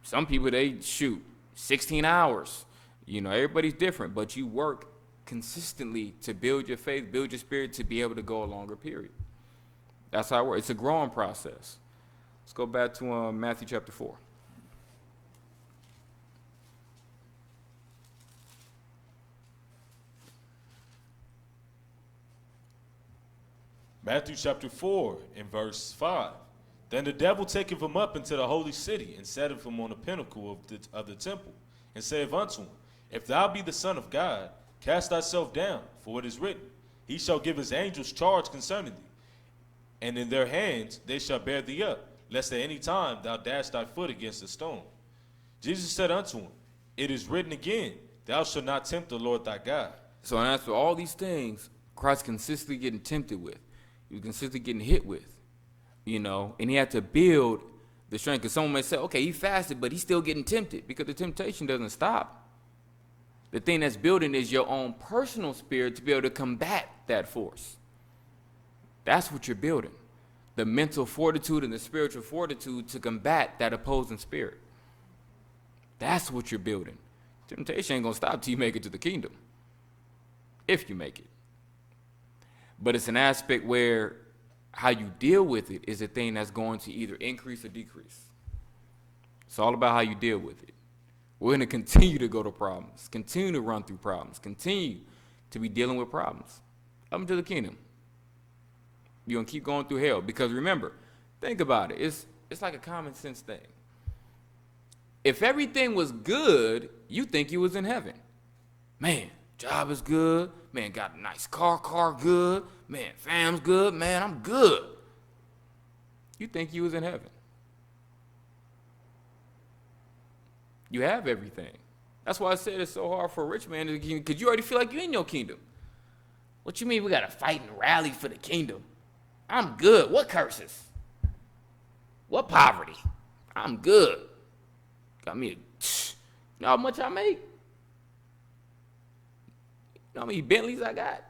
Some people, they shoot 16 hours. Everybody's different, but you work consistently to build your faith, build your spirit to be able to go a longer period. That's how it works. It's a growing process. Let's go back to Matthew chapter 4. Matthew chapter 4 and verse 5. Then the devil taketh him up into the holy city, and setteth him on the pinnacle of the temple, and saith unto him, If thou be the Son of God, cast thyself down, for it is written, He shall give his angels charge concerning thee, and in their hands they shall bear thee up, lest at any time thou dash thy foot against a stone. Jesus said unto him, It is written again, thou shalt not tempt the Lord thy God. So and that's what all these things Christ consistently getting tempted with. He was consistently getting hit with, and he had to build the strength. Because someone may say, okay, he fasted, but he's still getting tempted, because the temptation doesn't stop. The thing that's building is your own personal spirit to be able to combat that force. That's what you're building. The mental fortitude and the spiritual fortitude to combat that opposing spirit. That's what you're building. Temptation ain't going to stop till you make it to the kingdom. If you make it. But it's an aspect where how you deal with it is a thing that's going to either increase or decrease. It's all about how you deal with it. We're going to continue to go to problems, continue to run through problems, continue to be dealing with problems up into the kingdom. You're going to keep going through hell. Because remember, think about it. It's like a common sense thing. If everything was good, you think you was in heaven. Man, job is good. Man, got a nice car good. Man, fam's good. Man, I'm good. You think you was in heaven. You have everything. That's why I said it's so hard for a rich man to get, because you already feel like you're in your kingdom. What you mean we got to fight and rally for the kingdom? I'm good. What curses? What poverty? I'm good. Got me you know how much I make? You know how many Bentleys I got?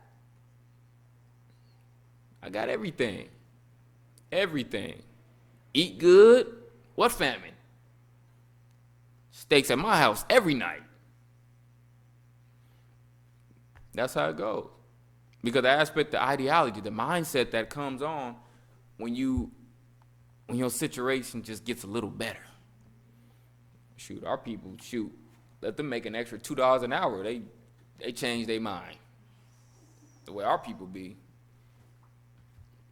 I got everything. Everything. Eat good. What famine? Steaks at my house every night. That's how it goes. Because the aspect, the ideology, the mindset that comes on when your situation just gets a little better. Shoot, our people, let them make an extra $2 an hour. They change their mind. The way our people be,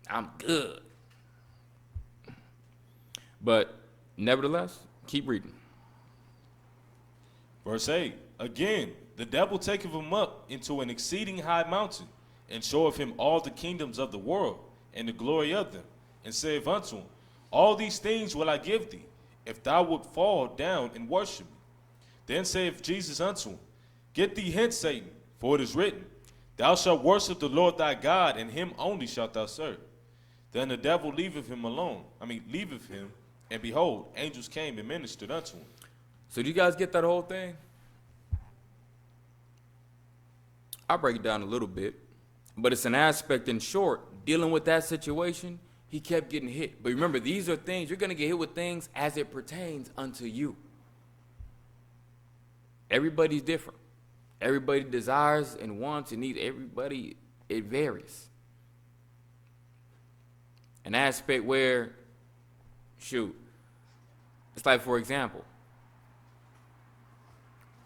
I'm good. But nevertheless, keep reading. Verse 8, again, the devil taketh him up into an exceeding high mountain, and showeth him all the kingdoms of the world, and the glory of them, and saith unto him, all these things will I give thee, if thou wilt fall down and worship me. Then saith Jesus unto him, get thee hence, Satan, for it is written, thou shalt worship the Lord thy God, and him only shalt thou serve. Then the devil leaveth him, and behold, angels came and ministered unto him. So do you guys get that whole thing? I'll break it down a little bit. But it's an aspect, in short, dealing with that situation, he kept getting hit. But remember, these are things, you're going to get hit with things as it pertains unto you. Everybody's different. Everybody desires and wants and needs. Everybody, it varies. An aspect where, it's like, for example,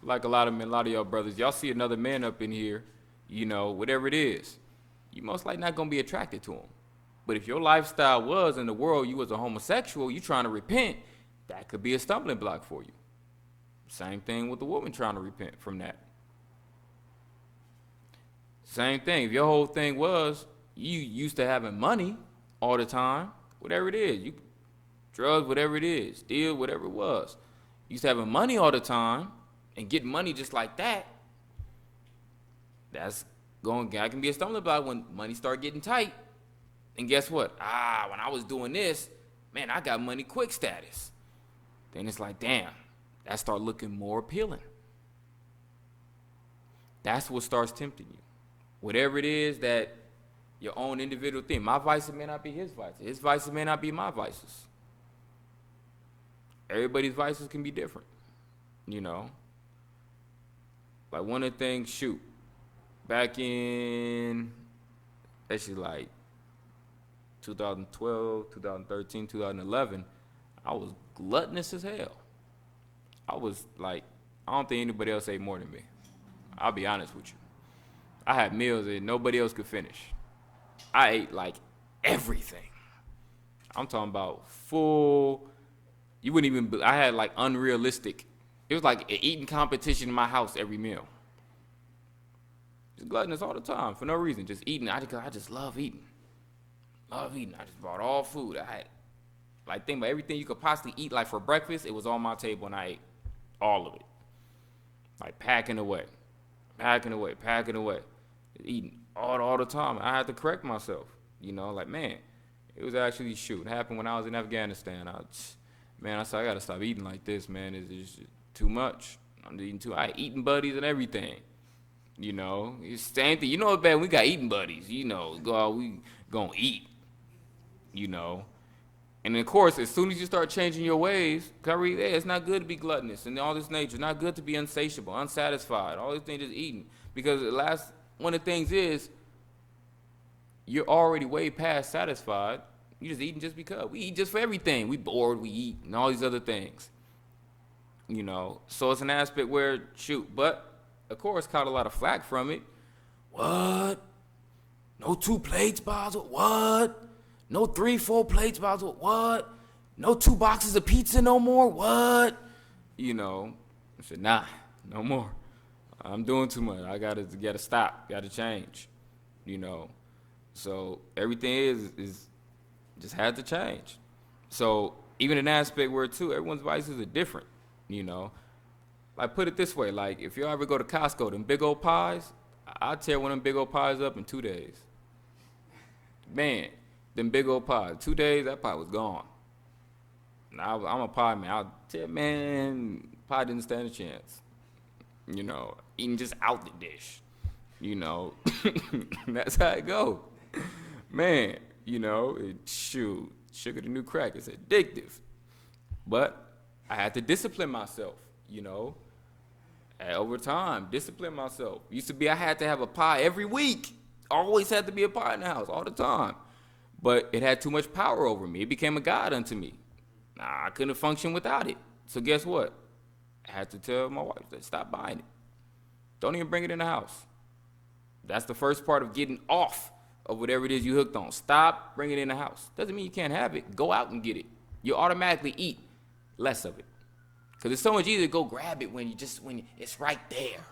like a lot of y'all brothers, y'all see another man up in here, whatever it is, you most likely not going to be attracted to him. But if your lifestyle was in the world, you was a homosexual, you trying to repent, that could be a stumbling block for you. Same thing with the woman trying to repent from that. Same thing. If your whole thing was you used to having money all the time, whatever it is, drugs, whatever it is, steal, whatever it was, you used to having money all the time and getting money just like that, that can be a stumbling block when money start getting tight. And guess what? When I was doing this, man, I got money quick status. Then it's like, damn, that start looking more appealing. That's what starts tempting you. Whatever it is that your own individual thing. My vices may not be his vices. His vices may not be my vices. Everybody's vices can be different, Like one of the things, back in, actually like 2012, 2013, 2011, I was gluttonous as hell. I was like, I don't think anybody else ate more than me. I'll be honest with you. I had meals that nobody else could finish. I ate like everything. I'm talking about full, you wouldn't even, I had like unrealistic, it was like an eating competition in my house every meal. Just gluttonous all the time for no reason, just eating. I just love eating. I just bought all food. I had, think about everything you could possibly eat, like for breakfast, it was on my table and I ate all of it. like packing away, packing away, eating all the time. I had to correct myself, like, man, it was actually, shoot, it happened when I was in Afghanistan. Man, I said, I gotta stop eating like this, man. It's too much. I'm eating I eating buddies and everything. It's the same thing. You know what's bad? We got eating buddies. Go out, we gonna eat. And of course, as soon as you start changing your ways, it's not good to be gluttonous and all this nature. It's not good to be insatiable, unsatisfied. All these things just eating. Because one of the things is, you're already way past satisfied. You're just eating just because. We eat just for everything. We bored, we eat, and all these other things. So it's an aspect where, but of course, caught a lot of flack from it. What? No 2 plates, Boswell? What? No 3, 4 plates, Boswell? What? No 2 boxes of pizza no more? What? I said, nah, no more. I'm doing too much. I gotta stop. Gotta change. So everything is just had to change. So even an aspect where too, everyone's vices are different. Like, put it this way, like, if you ever go to Costco, them big old pies, I'll tear one of them big old pies up in 2 days. Man, them big old pies, 2 days, that pie was gone. Now, I'm a pie man. I'll tell, man, pie didn't stand a chance. Eating just out the dish. That's how it go. Man, sugar the new crack. It's addictive. But I had to discipline myself, over time, discipline myself. Used to be I had to have a pie every week. Always had to be a pie in the house all the time. But it had too much power over me. It became a god unto me. I couldn't function without it. So guess what? I had to tell my wife, stop buying it. Don't even bring it in the house. That's the first part of getting off of whatever it is you hooked on. Stop bringing it in the house. Doesn't mean you can't have it. Go out and get it. You automatically eat less of it. Because it's so much easier to go grab it when it's right there.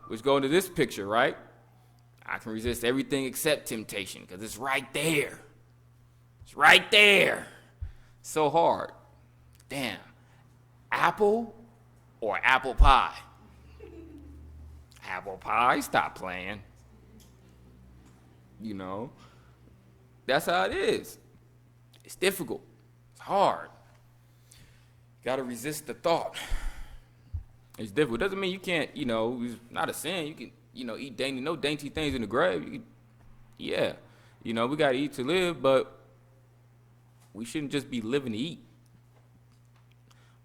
Which go into this picture, right? I can resist everything except temptation because it's right there. It's right there. So hard. Damn. Apple or apple pie? Apple pie? Stop playing. That's how it is. It's difficult. It's hard. Got to resist the thought. It's difficult. Doesn't mean you can't, it's not a sin. You can, eat dainty, no dainty things in the grave. We got to eat to live, but we shouldn't just be living to eat.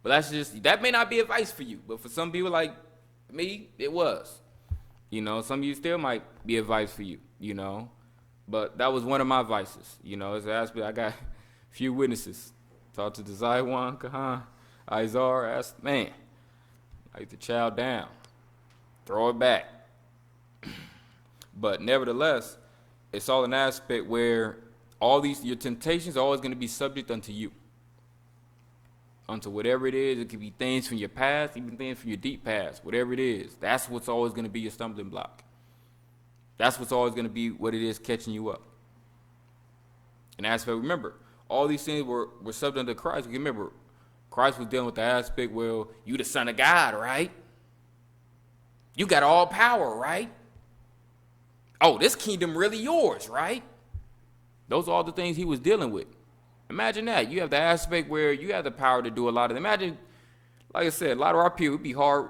But that may not be advice for you, but for some people like me, it was. Some of you still might be advice for you, But that was one of my vices, As an aspect, I got a few witnesses. Talked to Desaiwan, Kahan, Izar, asked, man, like the child down, throw it back. But nevertheless, it's all an aspect where your temptations are always going to be subject unto you. Unto whatever it is. It could be things from your past, even things from your deep past, whatever it is. That's what's always going to be your stumbling block. That's what's always going to be what it is catching you up. And aspect, remember, all these things were subject unto Christ. Remember, Christ was dealing with the aspect, well, you the Son of God, right? You got all power, right? Oh, this kingdom really yours, right? Those are all the things he was dealing with. Imagine that. You have the aspect where you have the power to do a lot of them. Imagine, like I said, a lot of our people, it'd be hard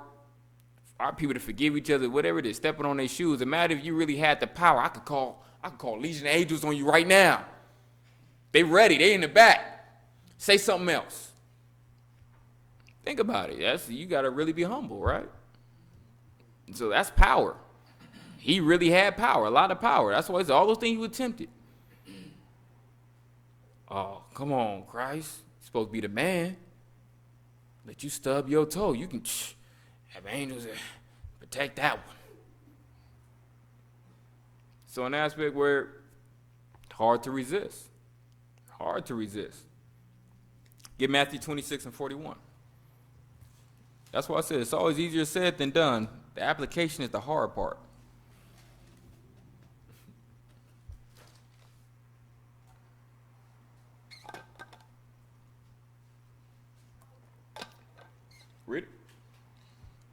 for our people to forgive each other, whatever it is, stepping on their shoes. Imagine if you really had the power. I could call Legion of Angels on you right now. They ready. They in the back. Say something else. Think about it. You got to really be humble, right? So that's power. He really had power, a lot of power. That's why it's all those things he was tempted. Oh, come on, Christ. You're supposed to be the man. Let you stub your toe. You can have angels that protect that one. So an aspect where hard to resist. Hard to resist. Get Matthew 26:41. That's why I said it's always easier said than done. The application is the hard part. Read it.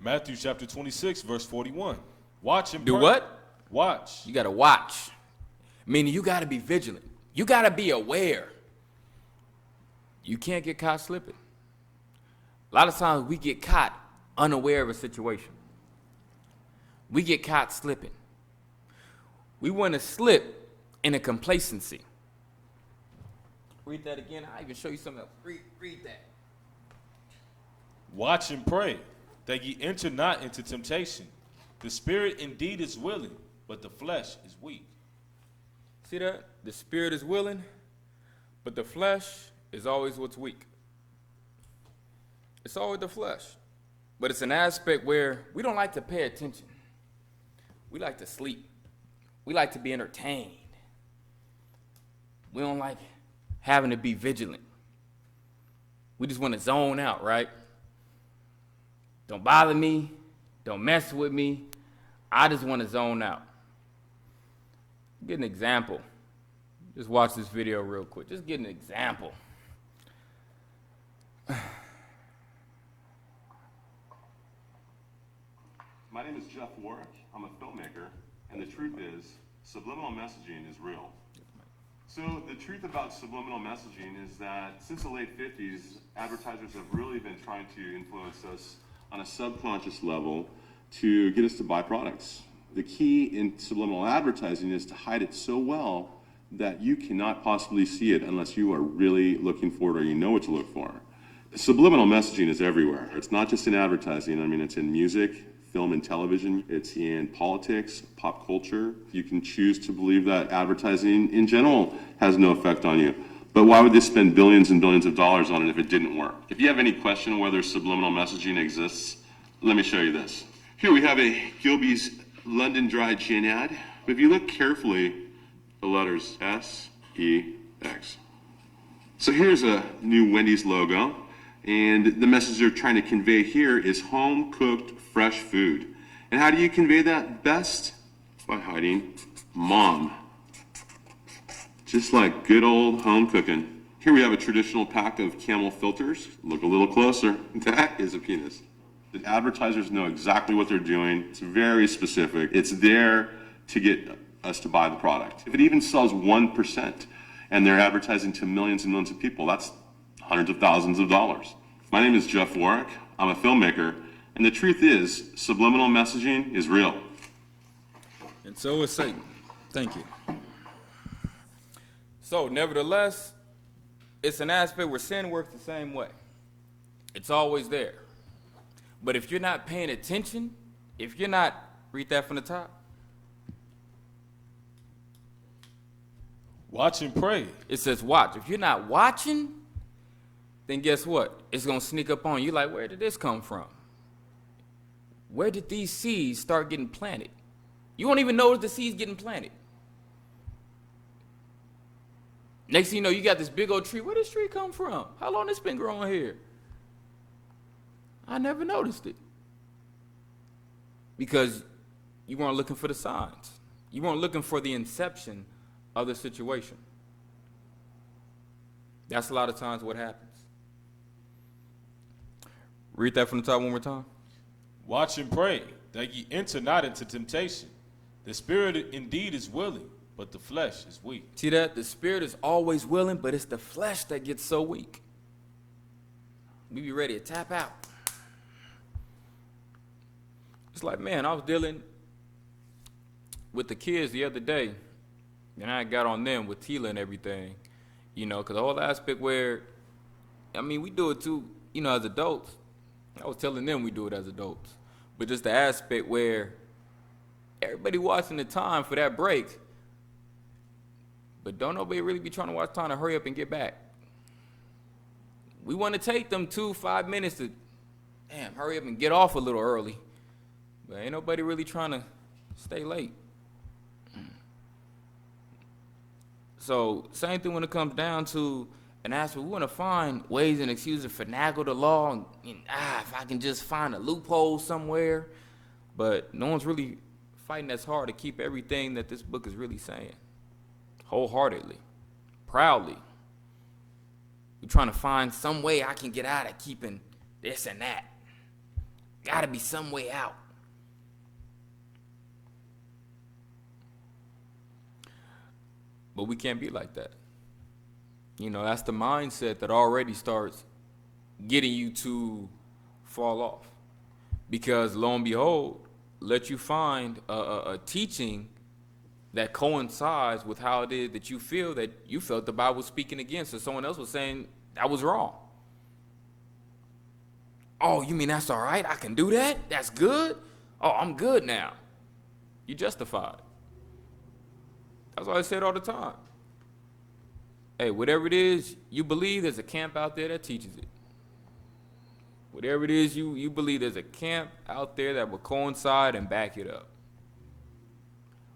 Matthew chapter 26, verse 41. Watch and Do pray. what? Watch. You got to watch. Meaning you got to be vigilant. You got to be aware. You can't get caught slipping. A lot of times we get caught unaware of a situation. We get caught slipping. We want to slip in a complacency. Read that again. I'll even show you something else. Read that. Watch and pray, that ye enter not into temptation. The spirit indeed is willing, but the flesh is weak. See that? The spirit is willing, but the flesh is always what's weak. It's always the flesh. But it's an aspect where we don't like to pay attention. We like to sleep. We like to be entertained. We don't like having to be vigilant. We just want to zone out, right? Don't bother me. Don't mess with me. I just want to zone out. Get an example. Just watch this video real quick. Just get an example. My name is Jeff Warwick. I'm a filmmaker, and the truth is, subliminal messaging is real. So the truth about subliminal messaging is that since the late 50s, advertisers have really been trying to influence us on a subconscious level to get us to buy products. The key in subliminal advertising is to hide it so well that you cannot possibly see it unless you are really looking for it or you know what to look for. Subliminal messaging is everywhere. It's not just in advertising. I mean, it's in music, film and television. It's in politics, pop culture. You can choose to believe that advertising in general has no effect on you. But why would they spend billions and billions of dollars on it if it didn't work? If you have any question whether subliminal messaging exists, let me show you this. Here we have a Gilbey's London Dry Gin ad. But if you look carefully, the letters S, E, X. So here's a new Wendy's logo. And the message they're trying to convey here is home-cooked, fresh food. And how do you convey that best? By hiding mom. Just like good old home cooking. Here we have a traditional pack of Camel filters. Look a little closer. That is a penis. The advertisers know exactly what they're doing. It's very specific. It's there to get us to buy the product. If it even sells 1% and they're advertising to millions and millions of people, that's hundreds of thousands of dollars. My name is Jeff Warwick. I'm a filmmaker. And the truth is, subliminal messaging is real. And so is Satan. Thank you. So, nevertheless, it's an aspect where sin works the same way. It's always there. But if you're not paying attention, if you're not, read that from the top. Watch and pray. It says watch. If you're not watching, then guess what? It's going to sneak up on you like, where did this come from? Where did these seeds start getting planted? You won't even notice the seeds getting planted. Next thing you know, you got this big old tree. Where did this tree come from? How long it's been growing here? I never noticed it. Because you weren't looking for the signs. You weren't looking for the inception of the situation. That's a lot of times what happens. Read that from the top one more time. Watch and pray, that ye enter not into temptation. The spirit indeed is willing, but the flesh is weak. See that? The spirit is always willing, but it's the flesh that gets so weak. We be ready to tap out. It's like, man, I was dealing with the kids the other day, and I got on them with Tila and everything, you know, because the whole aspect where, I mean, we do it too, you know, as adults. I was telling them we do it as adults. But just the aspect where everybody watching the time for that break, but don't nobody really be trying to watch time to hurry up and get back. We want to take them 5 minutes to, hurry up and get off a little early. But ain't nobody really trying to stay late. So same thing when it comes down to an aspect, we want to find ways and excuses to finagle the law and if I can just find a loophole somewhere. But no one's really fighting as hard to keep everything that this book is really saying. Wholeheartedly, proudly. We're trying to find some way I can get out of keeping this and that. Got to be some way out. But we can't be like that. You know, that's the mindset that already starts getting you to fall off. Because lo and behold, let you find a teaching that coincides with how it is that you feel that you felt the Bible was speaking against, or someone else was saying that was wrong. Oh, you mean that's all right? I can do that? That's good? Oh, I'm good now. You justified. That's why I say it all the time. Hey, whatever it is you believe, there's a camp out there that teaches it. Whatever it is you believe, there's a camp out there that will coincide and back it up.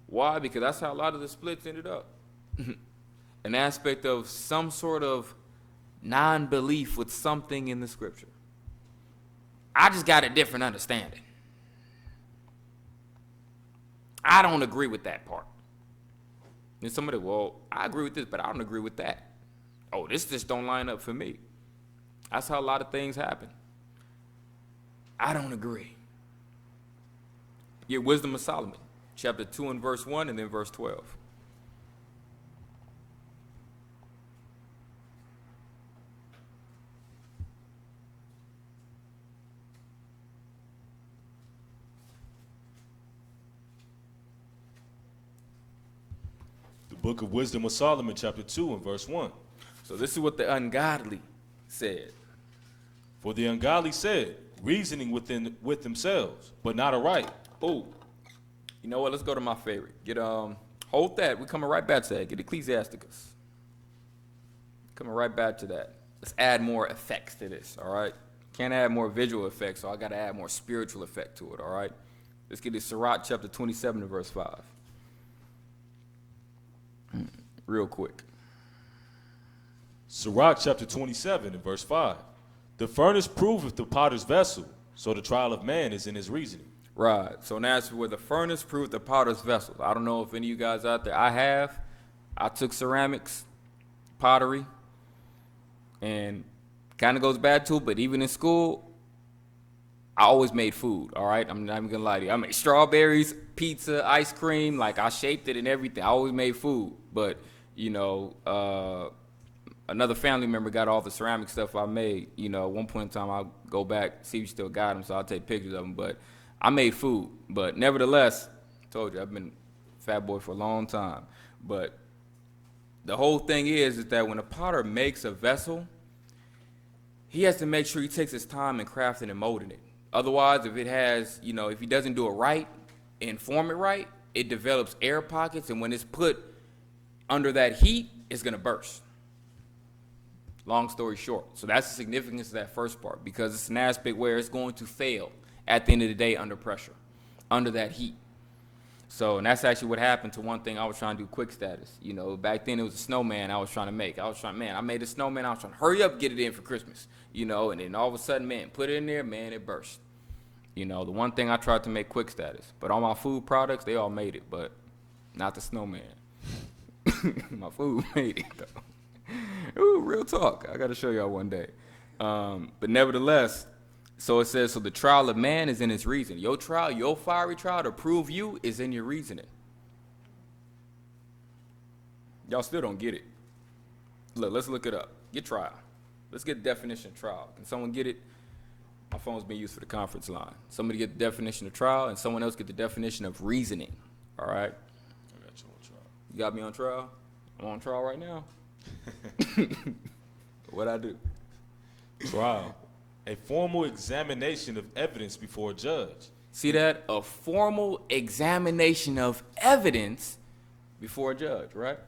Why? Because that's how a lot of the splits ended up. An aspect of some sort of non-belief with something in the scripture. I just got a different understanding. I don't agree with that part. And somebody, well, I agree with this, but I don't agree with that. Oh, this just don't line up for me. That's how a lot of things happen. I don't agree. Get Wisdom of Solomon, chapter 2 and verse 1, and then verse 12. The book of Wisdom of Solomon, chapter 2 and verse 1. So this is what the ungodly said. For the ungodly said, reasoning with themselves, but not aright. Oh, you know what? Let's go to my favorite. Get hold that. We're coming right back to that. Get Ecclesiasticus. Coming right back to that. Let's add more effects to this. All right. Can't add more visual effects, so I got to add more spiritual effect to it. All right. Let's get to Sirach chapter 27 and verse 5. Real quick. Sirach chapter 27 and verse 5. The furnace proveth the potter's vessel, so the trial of man is in his reasoning. Right. So now that's where the furnace proved the potter's vessel. I don't know if any of you guys out there, I took ceramics, pottery, and kind of goes back to it, but even in school, I always made food, all right? I'm not even going to lie to you. I made strawberries, pizza, ice cream, like I shaped it and everything. I always made food, but, you know, another family member got all the ceramic stuff I made. You know, at one point in time, I'll go back, see if you still got them, so I'll take pictures of them. But I made food. But nevertheless, I told you, I've been a fat boy for a long time. But the whole thing is that when a potter makes a vessel, he has to make sure he takes his time in crafting and molding it. Otherwise, if it has, you know, if he doesn't do it right and form it right, it develops air pockets, and when it's put under that heat, it's going to burst. Long story short. So that's the significance of that first part, because it's an aspect where it's going to fail at the end of the day under pressure, under that heat. So, and that's actually what happened to one thing I was trying to do, quick status. You know, back then it was a snowman I was trying to make. I made a snowman. I was trying to hurry up, get it in for Christmas, you know, and then all of a sudden, man, put it in there, man, it burst. You know, the one thing I tried to make, quick status. But all my food products, they all made it, but not the snowman. My food made it, though. Ooh, real talk. I got to show y'all one day. But nevertheless, so it says, so the trial of man is in his reason. Your trial, your fiery trial to prove you is in your reasoning. Y'all still don't get it. Look, let's look it up. Get trial. Let's get the definition of trial. Can someone get it? My phone's being used for the conference line. Somebody get the definition of trial, and someone else get the definition of reasoning. All right? I got you on trial. You got me on trial? I'm on trial right now. What'd I do? Trial. A formal examination of evidence before a judge. See that? A formal examination of evidence before a judge, right?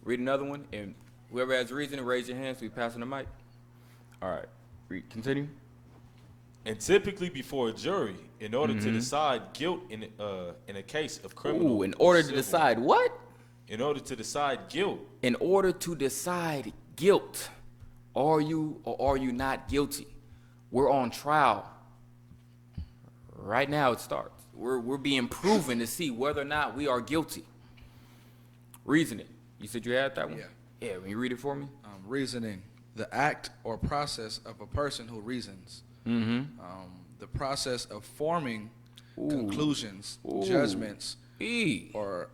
Read another one, and whoever has reason, raise your hand so we passing the mic. All right. Continue. And typically before a jury, in order to decide guilt in a case of criminal. Ooh, in order to civil. decide what? In order to decide guilt. In order to decide guilt. Are you or are you not guilty? We're on trial. Right now it starts. We're being proven to see whether or not we are guilty. Reasoning. You said you had that one? Yeah. Yeah, will you read it for me? Reasoning, the act or process of a person who reasons. the process of forming Ooh. conclusions, Ooh. judgments, E. or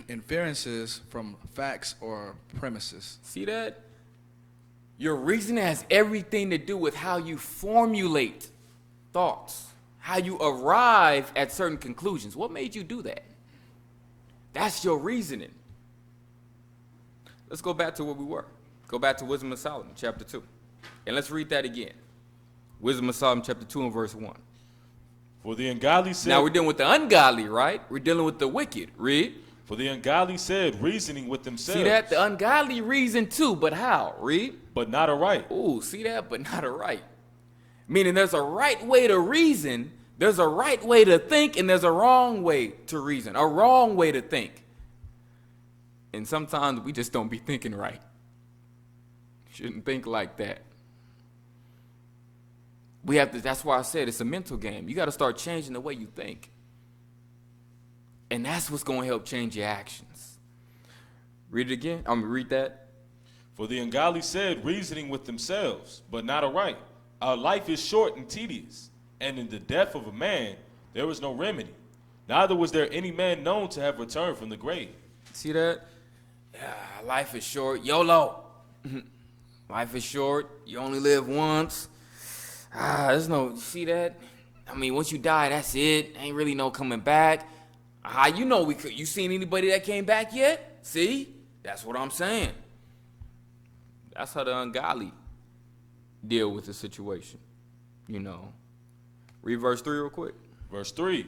inferences from facts or premises. See that? Your reasoning has everything to do with how you formulate thoughts, how you arrive at certain conclusions. What made you do that? That's your reasoning. Let's go back to where we were. Go back to Wisdom of Solomon, chapter 2. And let's read that again. Wisdom of Solomon, chapter 2 and verse 1. For the ungodly said, Now we're dealing with the ungodly, right? We're dealing with the wicked. Read. For the ungodly said, reasoning with themselves. See that? The ungodly reason too, but how? Read. But not aright. Ooh, see that? But not a right. Meaning there's a right way to reason, there's a right way to think, and there's a wrong way to reason, a wrong way to think. And sometimes we just don't be thinking right. Shouldn't think like that. We have to, that's why I said it's a mental game. You got to start changing the way you think. And that's what's going to help change your actions. Read it again. I'm going to read that. For the ungodly said, reasoning with themselves, but not aright. Our life is short and tedious, and in the death of a man there is no remedy. Neither was there any man known to have returned from the grave. See that? Life is short. YOLO. Life is short. You only live once. There's no, see that? I mean, once you die, that's it. Ain't really no coming back. How you know we could? You seen anybody that came back yet? See? That's what I'm saying. That's how the ungodly deal with the situation. You know. Read verse 3 real quick. Verse 3.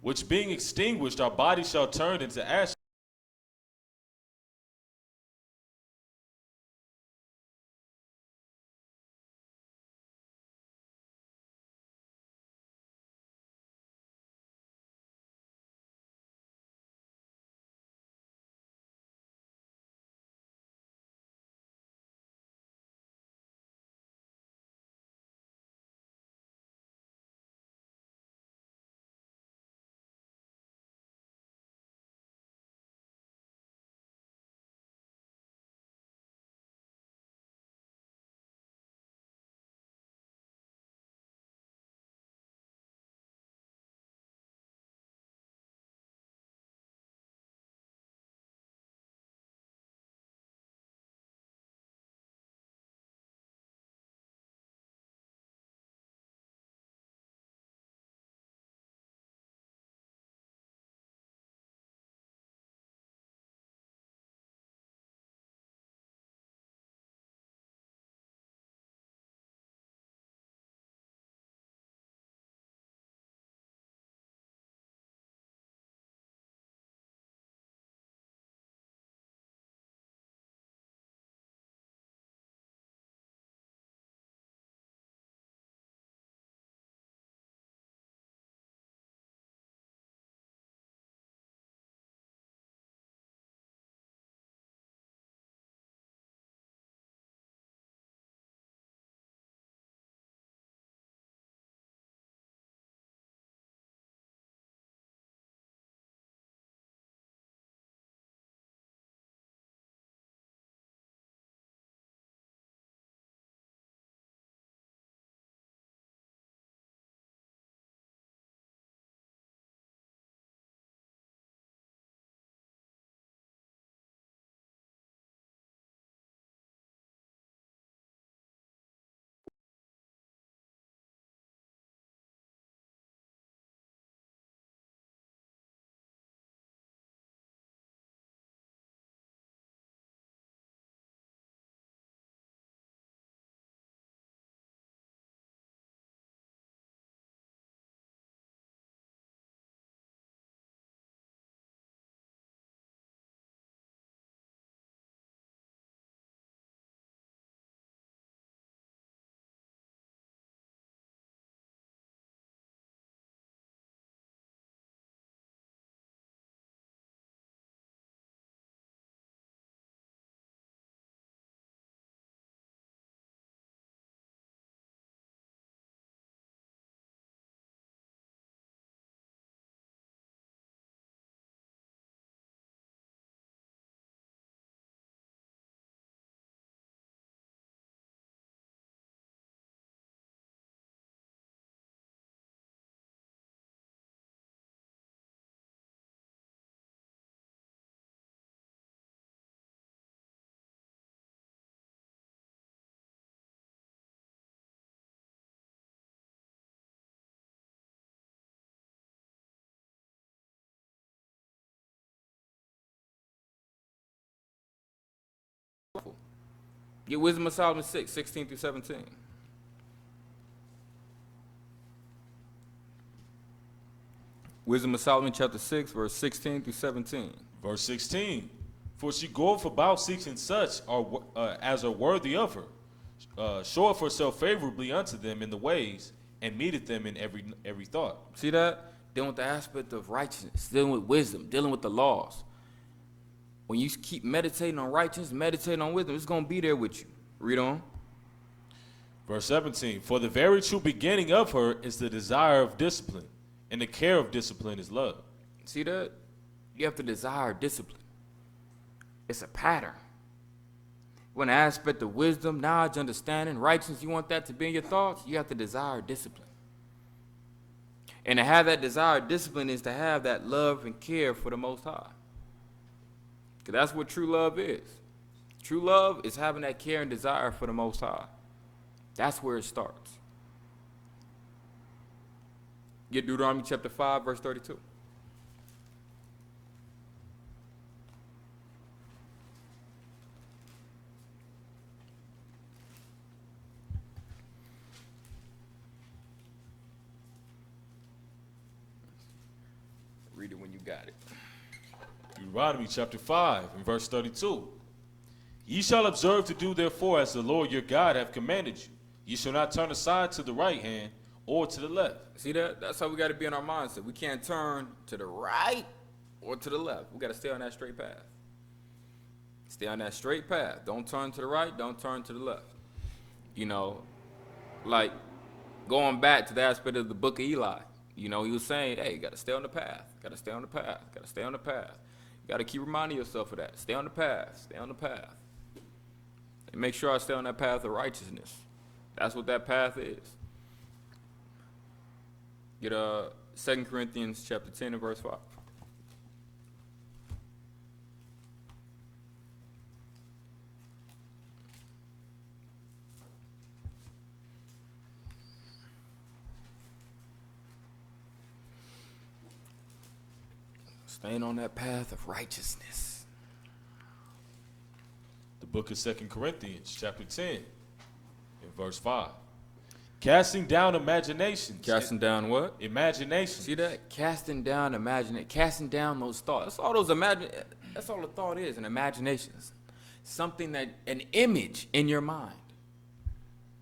Which being extinguished, our bodies shall turn into ashes. Get Wisdom of Solomon 6, 16 through 17. Wisdom of Solomon chapter 6, verse 16 through 17. Verse 16. For she goeth about seeking such as are worthy of her, showeth herself favorably unto them in the ways, and meeteth them in every thought. See that? Dealing with the aspect of righteousness, dealing with wisdom, dealing with the laws. When you keep meditating on righteousness, meditating on wisdom, it's going to be there with you. Read on. Verse 17. For the very true beginning of her is the desire of discipline, and the care of discipline is love. See that? You have to desire discipline. It's a pattern. When the aspect of wisdom, knowledge, understanding, righteousness, you want that to be in your thoughts, you have to desire discipline. And to have that desire discipline is to have that love and care for the Most High. Because that's what true love is. True love is having that care and desire for the Most High. That's where it starts. Get Deuteronomy chapter 5, verse 32. Read it when you got it. Deuteronomy chapter 5 and verse 32. Ye shall observe to do therefore as the Lord your God hath commanded you. Ye shall not turn aside to the right hand or to the left. See that? That's how we got to be in our mindset. We can't turn to the right or to the left. We got to stay on that straight path. Stay on that straight path. Don't turn to the right. Don't turn to the left. You know, like going back to the aspect of the book of Eli. You know, he was saying, hey, you got to stay on the path. Got to stay on the path. Got to stay on the path. You got to keep reminding yourself of that. Stay on the path. Stay on the path. And make sure I stay on that path of righteousness. That's what that path is. Get 2 Corinthians chapter 10 and verse 5. Staying on that path of righteousness. The book of 2 Corinthians chapter 10 and verse 5. Casting down imaginations. Casting down what? Imaginations. See that? Casting down casting down those thoughts. That's all the thought is, an imagination. Something an image in your mind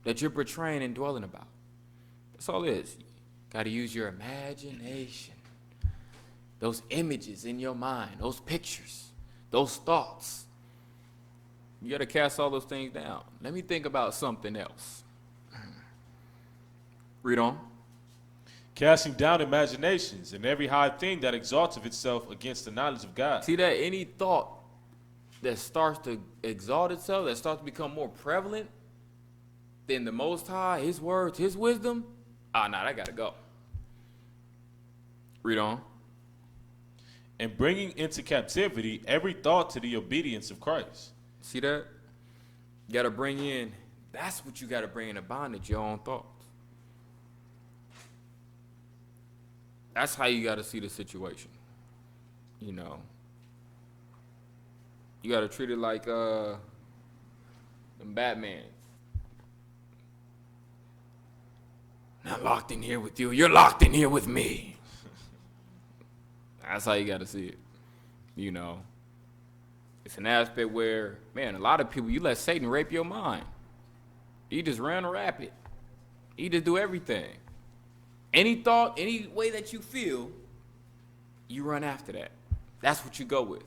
that you're portraying and dwelling about. That's all it is. Got to use your imagination. Those images in your mind, those pictures, those thoughts. You got to cast all those things down. Let me think about something else. Read on. Casting down imaginations and every high thing that exalts of itself against the knowledge of God. See that? Any thought that starts to exalt itself, that starts to become more prevalent than the Most High, His words, His wisdom, that got to go. Read on. And bringing into captivity every thought to the obedience of Christ. See that? You got to bring in, that's what you got to bring into bondage, your own thoughts. That's how you got to see the situation. You know. You got to treat it like them Batman. Not locked in here with you. You're locked in here with me. That's how you got to see it. You know. It's an aspect where, man, a lot of people, you let Satan rape your mind. He just run rapid. He just do everything. Any thought, any way that you feel, you run after that. That's what you go with.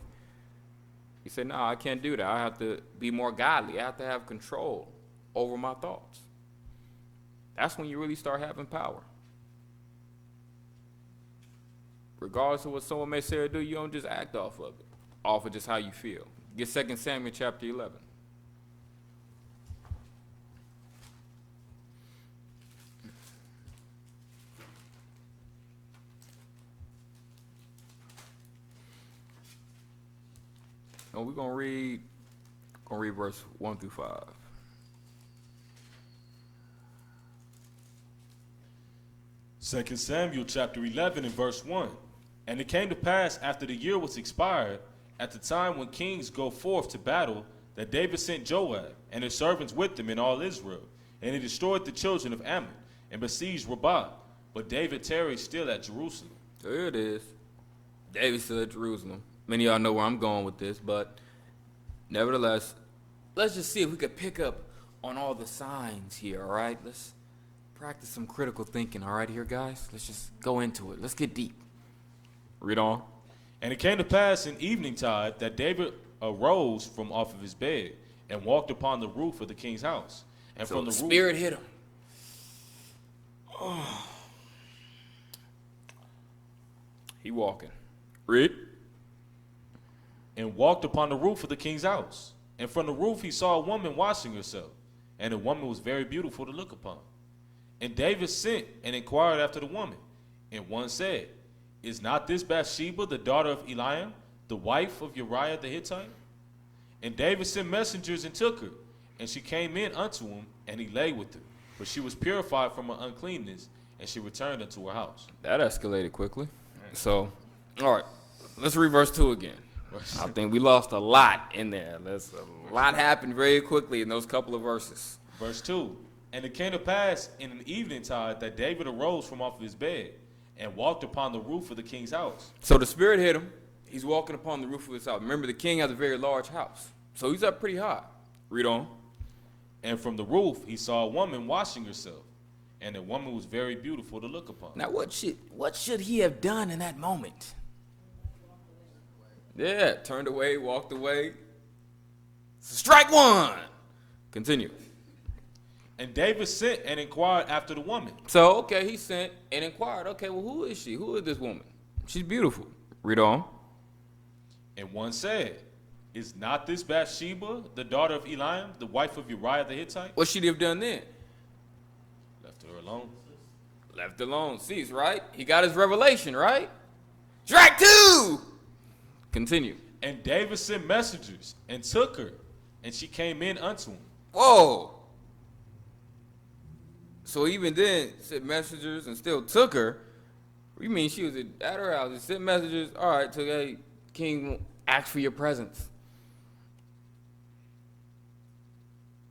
You say, no, I can't do that. I have to be more godly. I have to have control over my thoughts. That's when you really start having power. Regardless of what someone may say or do, you don't just act off of it, off of just how you feel. Get 2 Samuel chapter 11. No, we're gonna read verse 1 through 5. Second Samuel chapter 11 and verse 1. And it came to pass after the year was expired, at the time when kings go forth to battle, that David sent Joab and his servants with him and all Israel, and he destroyed the children of Ammon and besieged Rabbah. But David tarried still at Jerusalem. There it is. David still at Jerusalem. Many of y'all know where I'm going with this, but nevertheless, let's just see if we could pick up on all the signs here, all right? Let's practice some critical thinking, all right, here, guys? Let's just go into it. Let's get deep. Read on. And it came to pass in eventide that David arose from off of his bed and walked upon the roof of the king's house. And So from the the roof, Spirit hit him. He walking. Read. and walked upon the roof of the king's house. And from the roof he saw a woman washing herself, and the woman was very beautiful to look upon. And David sent and inquired after the woman. And one said, Is not this Bathsheba, the daughter of Eliam, the wife of Uriah the Hittite? And David sent messengers and took her. And she came in unto him, and he lay with her. For she was purified from her uncleanness, and she returned unto her house. That escalated quickly. So, all right, let's read verse 2 again. I think we lost a lot in there. A lot happened very quickly in those couple of verses. Verse 2. And it came to pass in an eventide that David arose from off of his bed, and walked upon the roof of the king's house. So the Spirit hit him. He's walking upon the roof of his house. Remember, the king has a very large house. So he's up pretty high. Read on. And from the roof he saw a woman washing herself, and the woman was very beautiful to look upon. Now, what should he have done in that moment? Yeah, turned away, walked away. Strike one. Continue. And David sent and inquired after the woman. So, okay, he sent and inquired. Okay, well, who is she? Who is this woman? She's beautiful. Read on. And one said, Is not this Bathsheba, the daughter of Eliam, the wife of Uriah the Hittite? What should he have done then? Left her alone. Left alone. Cease, right? He got his revelation, right? Strike two. Continue. And David sent messengers and took her, and she came in unto him. Whoa. So even then, sent messengers and still took her. You mean she was at her house? He sent messengers. All right, took a king, ask for your presence.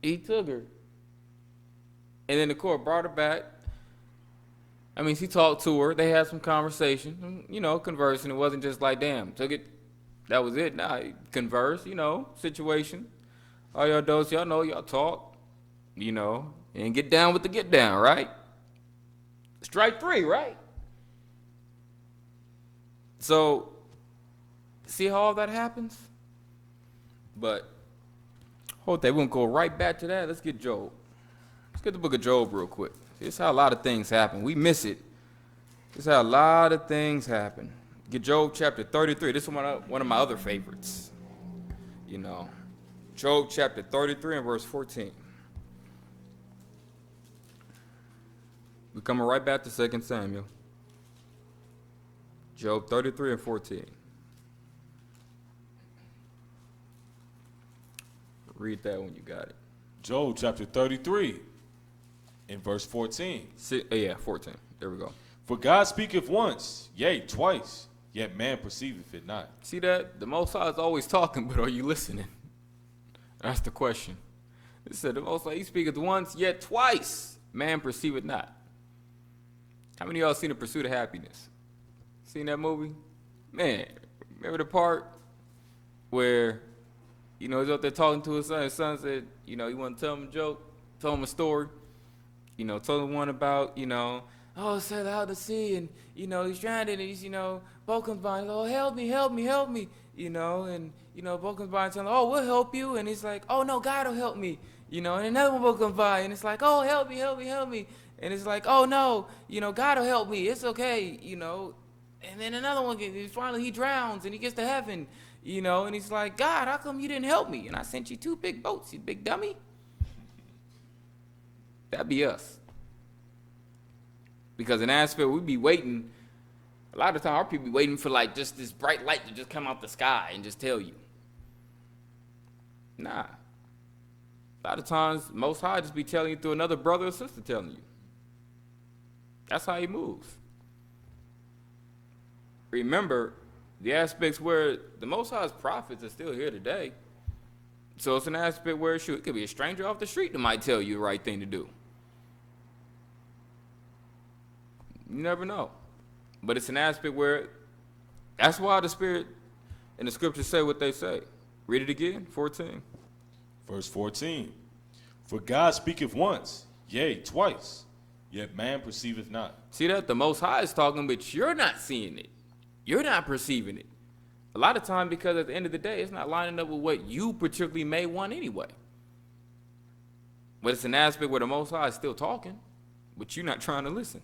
He took her. And then the court brought her back. I mean, he talked to her. They had some conversation, conversing. It wasn't just like, damn, took it. That was it. Nah, converse, situation. All y'all adults, y'all know, y'all talk, and get down with the get down, right? Strike three, right? So, see how all that happens? But, hold that, we're going to go right back to that. Let's get Job. Let's get the book of Job real quick. This is how a lot of things happen. We miss it. This is how a lot of things happen. Get Job chapter 33. This is one of my other favorites. Job chapter 33 and verse 14. We're coming right back to 2 Samuel. Job 33 and 14. Read that when you got it. Job chapter 33 in verse 14. 14. There we go. For God speaketh once, yea, twice, yet man perceiveth it not. See that? The Most High is always talking, but are you listening? That's the question. It said the Most High, he speaketh once, yet twice, man perceiveth not. How many of y'all seen The Pursuit of Happiness? Seen that movie? Man, remember the part where, he's up there talking to his son. His son said, he wanted to tell him a joke, tell him a story. Told him one about, sailed out to sea and, he's stranded and he's, boat comes by and goes, oh, help me. Boat comes by and tells him, oh, we'll help you. And he's like, oh, no, God will help me. And another one boat comes by and it's like, oh, help me. And it's like, oh, no, God will help me. It's okay, And then another one, finally he drowns and he gets to heaven, and he's like, God, how come you didn't help me? And I sent you 2 big boats, you big dummy. That'd be us. Because in aspect, we be waiting. A lot of the time, our people be waiting for like just this bright light to just come out the sky and just tell you. Nah. A lot of times, Most High just be telling you through another brother or sister telling you. That's how he moves. Remember, the aspects where the Most High's prophets are still here today. So it's an aspect where shoot, it could be a stranger off the street that might tell you the right thing to do. You never know. But it's an aspect where that's why the Spirit and the scriptures say what they say. Read it again, 14. Verse 14. For God speaketh once, yea, twice, yet man perceiveth not. See that? The Most High is talking, but you're not seeing it. You're not perceiving it. A lot of time because at the end of the day, it's not lining up with what you particularly may want anyway. But it's an aspect where the Most High is still talking, but you're not trying to listen.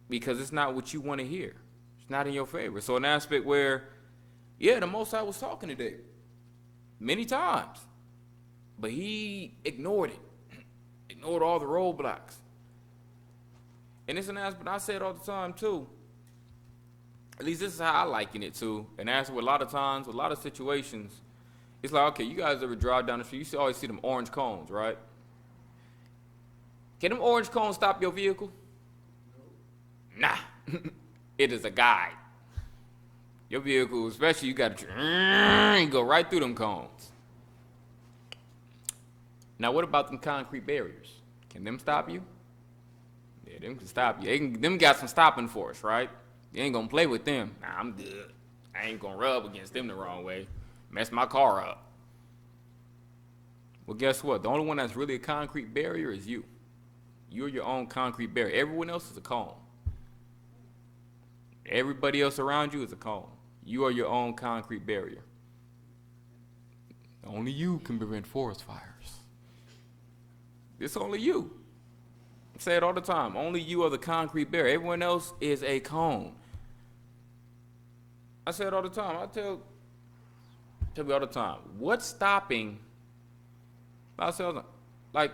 Because it's not what you want to hear. It's not in your favor. So an aspect where, yeah, the Most High was talking today. Many times. But he ignored it. Ignored all the roadblocks. And it's an aspect, I say it all the time too. At least this is how I liken it to. And that's what a lot of times, a lot of situations, it's like, okay, you guys ever drive down the street, you always see them orange cones, right? Can them orange cones stop your vehicle? Nah. It is a guide. Your vehicle, especially, you got to go right through them cones. Now, what about them concrete barriers? Can them stop you? Yeah, them can stop you. Them got some stopping force, right? You ain't gonna play with them. Nah, I'm good. I ain't gonna rub against them the wrong way. Mess my car up. Well, guess what? The only one that's really a concrete barrier is you. You're your own concrete barrier. Everyone else is a cone. Everybody else around you is a cone. You are your own concrete barrier. Only you can prevent forest fires. It's only you. I say it all the time. Only you are the concrete barrier. Everyone else is a cone. I say it all the time. I tell me all the time. What's stopping? I say all the time. Like,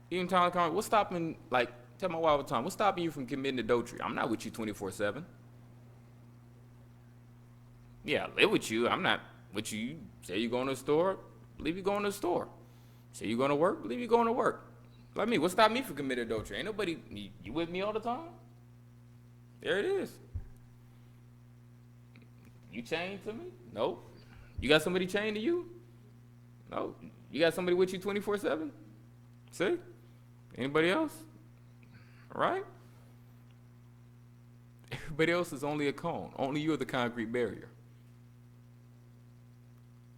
even time, what's stopping? Like, tell my wife all the time. What's stopping you from committing adultery? I'm not with you 24/7. Yeah, I live with you. I'm not with you. You say you're going to the store, believe you're going to the store. Say you're going to work, believe you're going to work. Like me, what stopped me from committing adultery? Ain't nobody, you with me all the time? There it is. You chained to me? Nope. You got somebody chained to you? No. You got somebody with you 24/7? See? Anybody else? All right? Everybody else is only a cone. Only you are the concrete barrier.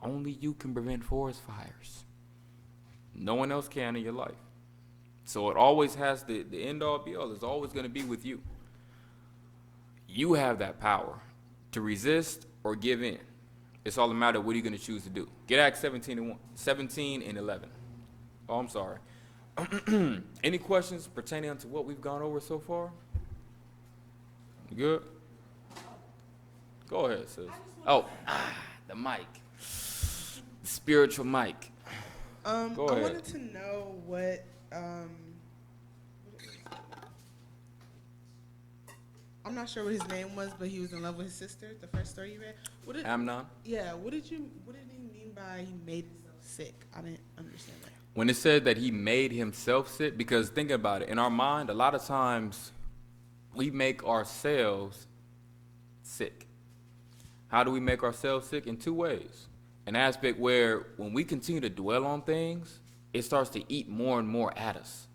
Only you can prevent forest fires. No one else can in your life. So it always has the end all be all is always going to be with you. You have that power to resist or give in. It's all a matter of what you're going to choose to do. Get Acts 17 and 11. Oh, I'm sorry. Any questions pertaining to what we've gone over so far? You good? Go ahead, sis. Oh, the mic. The spiritual mic. Go ahead. I wanted to know what I'm not sure what his name was, but he was in love with his sister. The first story you read. Amnon. Yeah. What did he mean by he made himself sick? I didn't understand that. When it said that he made himself sick, because think about it, in our mind, a lot of times we make ourselves sick. How do we make ourselves sick? In two ways. An aspect where when we continue to dwell on things, it starts to eat more and more at us.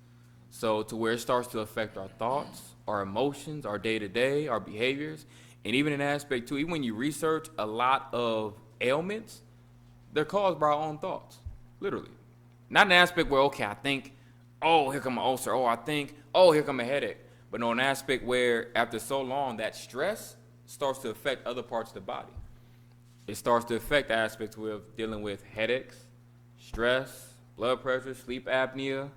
So to where it starts to affect our thoughts, our emotions, our day-to-day, our behaviors, and even an aspect too, even when you research a lot of ailments, they're caused by our own thoughts, literally. Not an aspect where, okay, I think, oh, here come an ulcer, oh, I think, oh, here come a headache. But no, an aspect where after so long, that stress starts to affect other parts of the body. It starts to affect aspects with dealing with headaches, stress, blood pressure, sleep apnea,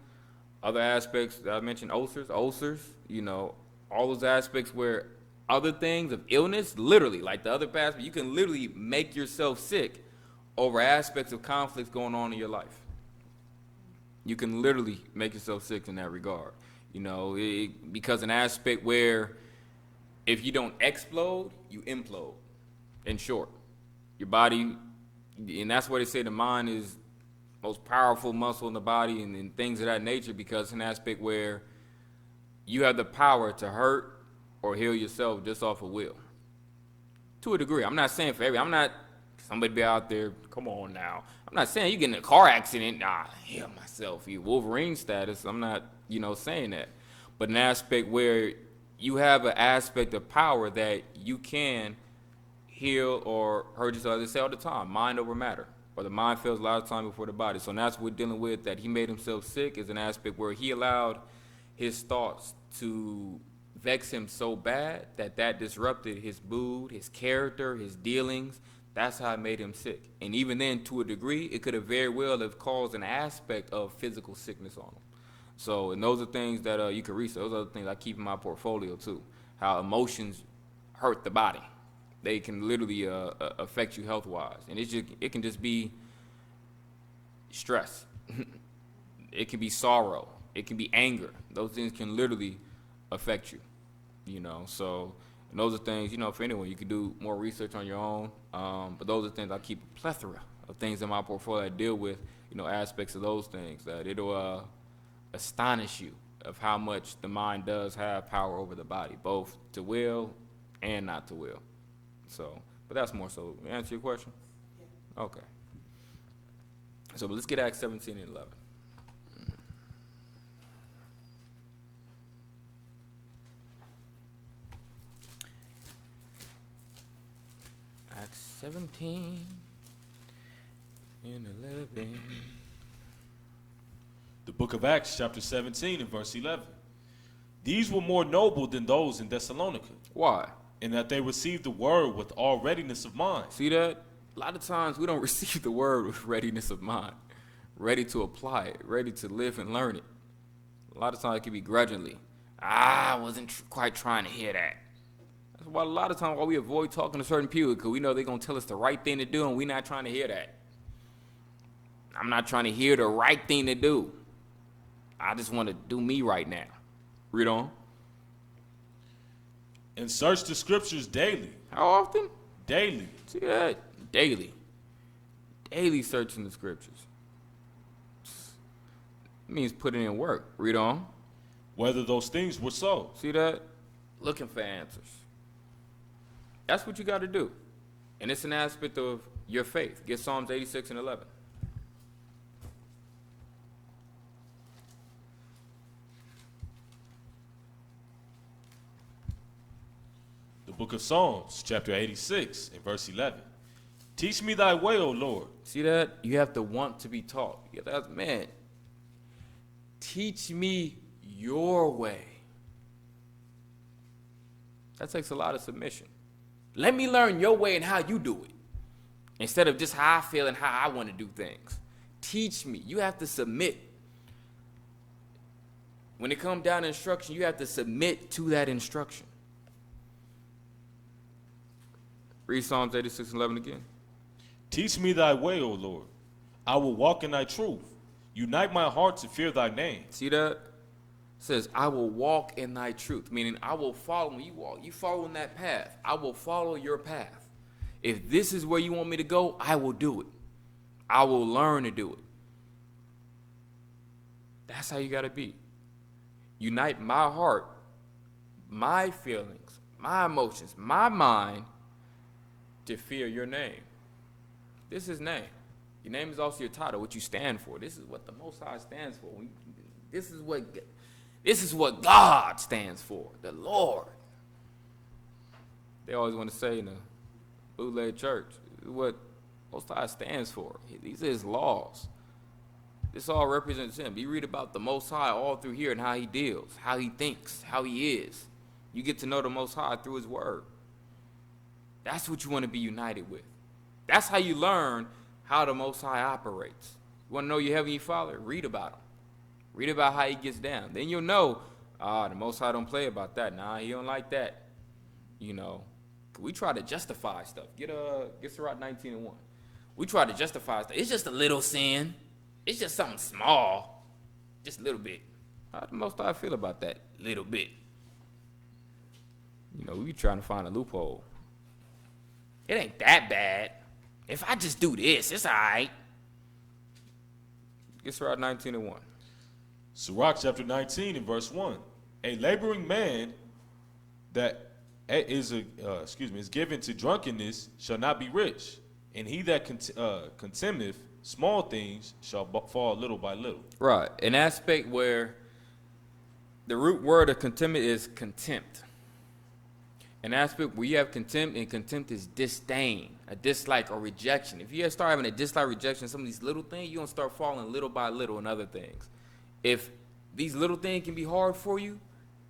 other aspects that I mentioned, ulcers, you know, all those aspects where other things of illness, literally, like the other past, you can literally make yourself sick over aspects of conflicts going on in your life. You can literally make yourself sick in that regard. You know, because an aspect where if you don't explode, you implode, in short. Your body, and that's why they say the mind is most powerful muscle in the body and things of that nature, because it's an aspect where you have the power to hurt or heal yourself just off of will. To a degree. I'm not saying for every, I'm not Somebody be out there, come on now. I'm not saying you get in a car accident, heal myself, you Wolverine status. I'm not, saying that. But an aspect where you have an aspect of power that you can heal or hurt yourself. They say all the time, mind over matter. Or the mind fails a lot of time before the body. So that's what we're dealing with, that he made himself sick is an aspect where he allowed his thoughts to vex him so bad that disrupted his mood, his character, his dealings. That's how it made him sick. And even then, to a degree, it could have very well have caused an aspect of physical sickness on him. So, and those are things that you can research. Those are the things I keep in my portfolio too. How emotions hurt the body. They can literally affect you health-wise. And it can just be stress. It can be sorrow. It can be anger. Those things can literally affect you. So and those are things, for anyone, you can do more research on your own. But those are things I keep a plethora of things in my portfolio that deal with, aspects of those things that it'll astonish you of how much the mind does have power over the body, both to will and not to will. So, but that's more so. Answer your question? Yeah. Okay. So, but let's get Acts 17 and 11. Acts 17 and 11. The book of Acts, chapter 17 and verse 11. These were more noble than those in Thessalonica, Why? in that they received the word with all readiness of mind. See that? A lot of times we don't receive the word with readiness of mind, ready to apply it, ready to live and learn it. A lot of times it can be grudgingly. I wasn't quite trying to hear that. That's why a lot of times why we avoid talking to certain people, because we know they're going to tell us the right thing to do, and we're not trying to hear that. I'm not trying to hear the right thing to do. I just want to do me right now. Read on. And search the scriptures daily. How often? Daily. See that? Daily. Daily searching the scriptures. It means putting in work. Read on. Whether those things were so. See that? Looking for answers. That's what you got to do. And it's an aspect of your faith. Get Psalms 86 and 11. The book of Psalms, chapter 86 and verse 11. Teach me thy way, O Lord. See that? You have to want to be taught. You have to ask, man, teach me your way. That takes a lot of submission. Let me learn your way and how you do it, instead of just how I feel and how I want to do things. Teach me. You have to submit. When it comes down to instruction, you have to submit to that instruction. Read Psalms 86 and 11 again. Teach me thy way, O Lord. I will walk in thy truth. Unite my heart to fear thy name. See that? It says, I will walk in thy truth. Meaning, I will follow. When you walk, you follow in that path. I will follow your path. If this is where you want me to go, I will do it. I will learn to do it. That's how you got to be. Unite my heart, my feelings, my emotions, my mind to fear your name. This is his name. Your name is also your title, what you stand for. This is what the Most High stands for. This is what God stands for, the Lord. They always want to say in the bootleg church, this is what Most High stands for. These are his laws. This all represents him. You read about the Most High all through here and how he deals, how he thinks, how he is. You get to know the Most High through his word. That's what you want to be united with. That's how you learn how the Most High operates. You want to know your Heavenly Father? Read about him. Read about how he gets down. Then you'll know, the Most High don't play about that. Nah, he don't like that. We try to justify stuff. Get Sirach 19 and 1. We try to justify stuff. It's just a little sin. It's just something small. Just a little bit. How the Most High feel about that? Little bit. We trying to find a loophole. It ain't that bad. If I just do this, it's all right. Get Sirach 19 and 1. Sirach chapter 19 and verse 1. A laboring man that is given to drunkenness shall not be rich, And he that contemneth small things shall fall little by little. Right. An aspect where the root word of contempt is contempt. An aspect where you have contempt, and contempt is disdain, a dislike or rejection. If you start having a dislike, rejection, some of these little things, you're going to start falling little by little in other things. If these little things can be hard for you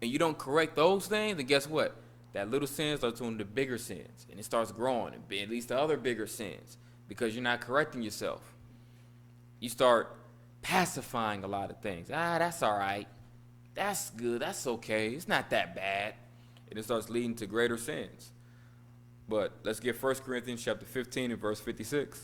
and you don't correct those things, then guess what? That little sin starts turning to bigger sins, and it starts growing and it leads to other bigger sins because you're not correcting yourself. You start pacifying a lot of things. That's all right. That's good. That's okay. It's not that bad. And it starts leading to greater sins. But let's get 1 Corinthians chapter 15 and verse 56.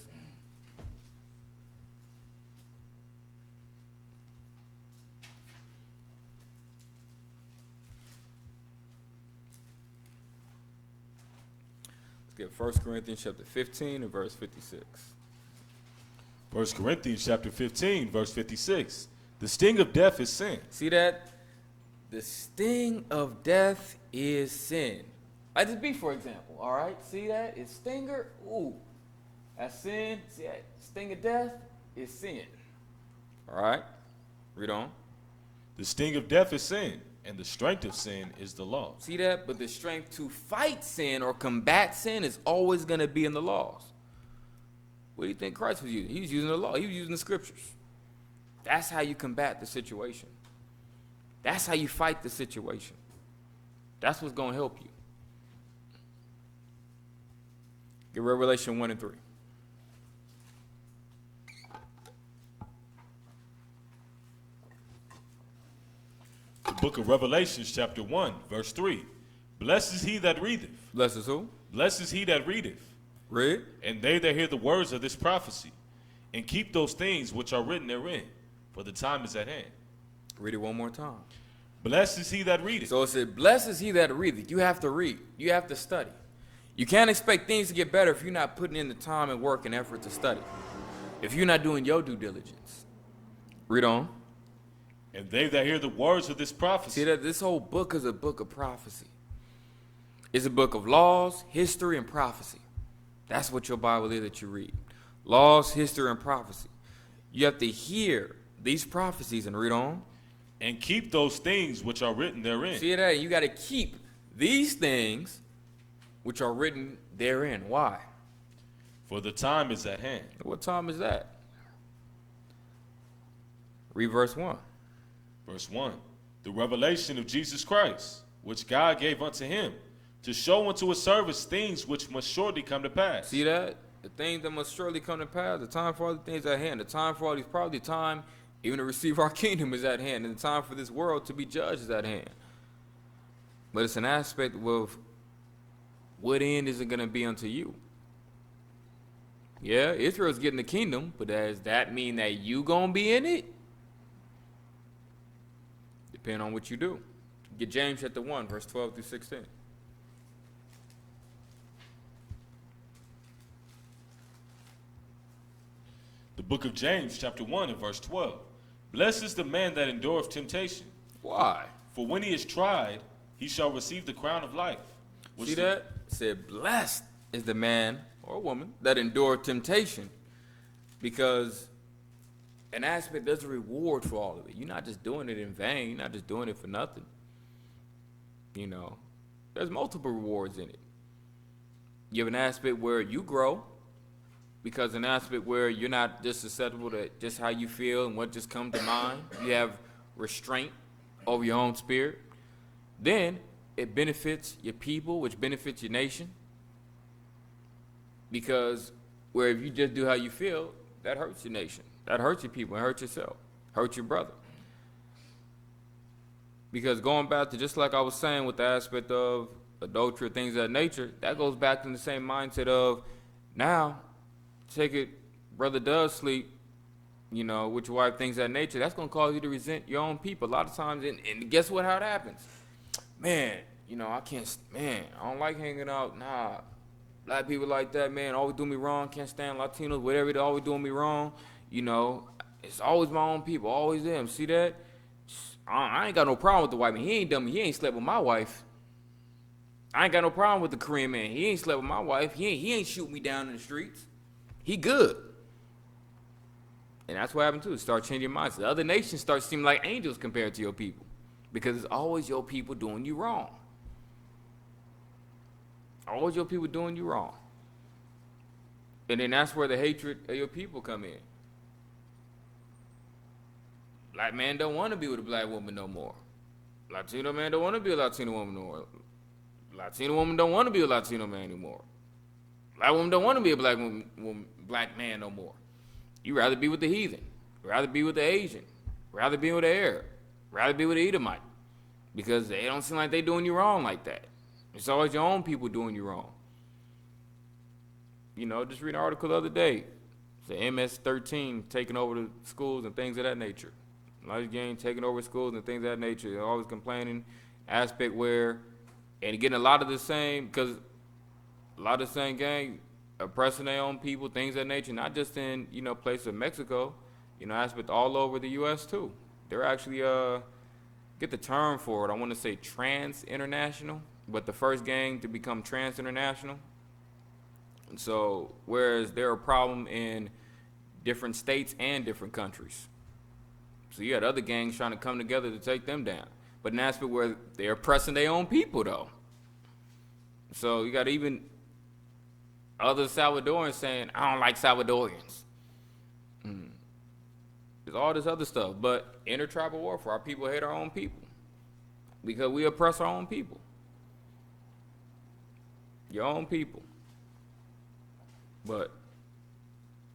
Let's get 1 Corinthians chapter 15 and verse 56. 1 Corinthians chapter 15, verse 56. The sting of death is sin. See that? The sting of death is sin. Like this beef, for example. All right, see that? It's stinger. Ooh, that's sin. See that? Sting of death is sin. All right, read on. The sting of death is sin, and the strength of sin is the law. See that? But the strength to fight sin or combat sin is always going to be in the laws. What do you think Christ was using? He was using the law. He was using the scriptures. That's how you combat the situation. That's how you fight the situation. That's what's going to help you. Get Revelation 1 and 3. The book of Revelations chapter 1, verse 3. Blessed is he that readeth. Blessed is who? Blessed is he that readeth. Read. And they that hear the words of this prophecy, and keep those things which are written therein, for the time is at hand. Read it one more time. Blessed is he that readeth. So it said, blessed is he that readeth. You have to read. You have to study. You can't expect things to get better if you're not putting in the time and work and effort to study. If you're not doing your due diligence. Read on. And they that hear the words of this prophecy. See that this whole book is a book of prophecy. It's a book of laws, history, and prophecy. That's what your Bible is that you read. Laws, history, and prophecy. You have to hear these prophecies and read on. And keep those things which are written therein. See that? You got to keep these things which are written therein. Why? For the time is at hand. What time is that? Read verse 1. Verse 1. The revelation of Jesus Christ, which God gave unto him, to show unto his servants things which must shortly come to pass. See that? The things that must surely come to pass, the time for all the things at hand, the time for all these probably time even to receive our kingdom is at hand, and the time for this world to be judged is at hand. But it's an aspect of what end is it going to be unto you? Yeah, Israel's getting the kingdom, but does that mean that you going to be in it? Depending on what you do. Get James chapter 1, verse 12 through 16. The book of James, chapter 1, and verse 12. Blessed is the man that endureth temptation. Why? For when he is tried, he shall receive the crown of life. See that? It said, blessed is the man or woman that endure temptation, because an aspect, there's a reward for all of it. You're not just doing it in vain. You're not just doing it for nothing. You know, there's multiple rewards in it. You have an aspect where you grow, because an aspect where you're not just susceptible to just how you feel and what just comes to mind. You have restraint over your own spirit. Then it benefits your people, which benefits your nation. Because where if you just do how you feel, that hurts your nation. That hurts your people. It hurts yourself. Hurts your brother. Because going back to just like I was saying with the aspect of adultery, things of that nature, that goes back to the same mindset of now, take it, brother does sleep, you know, with your wife, things of that nature. That's going to cause you to resent your own people. A lot of times, and guess what, how it happens? Man, you know, I don't like hanging out. Nah, black people like that, man, always do me wrong. Can't stand Latinos, whatever, they always doing me wrong. You know, it's always my own people, always them. See that? I ain't got no problem with the white man. He ain't done me. He ain't slept with my wife. I ain't got no problem with the Korean man. He ain't slept with my wife. He ain't shoot me down in the streets. He good. And that's what happened too. Start changing your minds. The other nations start seeming like angels compared to your people. Because it's always your people doing you wrong. Always your people doing you wrong. And then that's where the hatred of your people come in. Black man don't want to be with a black woman no more. Latino man don't want to be a Latino woman no more. Latino woman don't want to be a Latino man anymore. Black woman don't want to be a black man no more. You rather be with the heathen, rather be with the Asian, rather be with the Arab, rather be with the Edomite, because they don't seem like they doing you wrong like that. It's always your own people doing you wrong. You know, just read an article the other day. The MS-13 taking over the schools and things of that nature. Large gang taking over schools and things of that nature. They're always complaining, aspect where, and getting a lot of the same, because a lot of the same gang oppressing their own people, things of that nature, not just in, you know, places of Mexico, you know, aspect all over the U.S. too. They're actually, get the term for it, I want to say trans-international, but the first gang to become trans-international. And so, whereas they're a problem in different states and different countries. So you had other gangs trying to come together to take them down. But in an aspect where they're oppressing their own people, though. So you got even other Salvadorans saying, I don't like Salvadorians. There's all this other stuff. But intertribal warfare, our people hate our own people. Because we oppress our own people. Your own people. But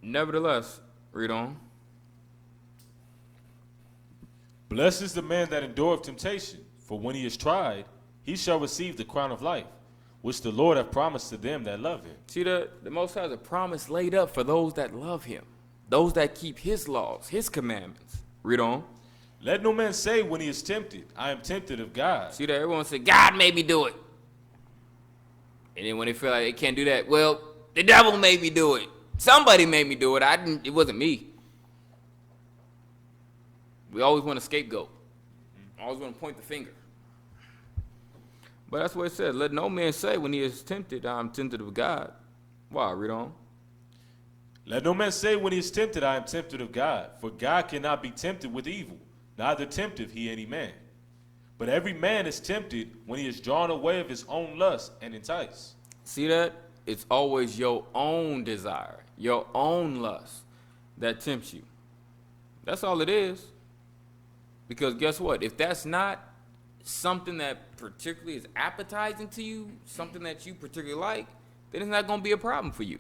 nevertheless, read on. Blessed is the man that endureth temptation, for when he is tried, he shall receive the crown of life, which the Lord hath promised to them that love him. See, the Most High has a promise laid up for those that love him, those that keep his laws, his commandments. Read on. Let no man say when he is tempted, I am tempted of God. See that everyone say, God made me do it. And then when they feel like they can't do that, well, the devil made me do it. Somebody made me do it. It wasn't me. We always want a scapegoat. Always want to point the finger. But that's what it says. Let no man say when he is tempted, I am tempted of God. Why? Read on. Let no man say when he is tempted, I am tempted of God. For God cannot be tempted with evil, neither tempteth he any man. But every man is tempted when he is drawn away of his own lust and enticed. See that? It's always your own desire, your own lust that tempts you. That's all it is. Because guess what? If that's not something that particularly is appetizing to you, something that you particularly like, then it's not going to be a problem for you.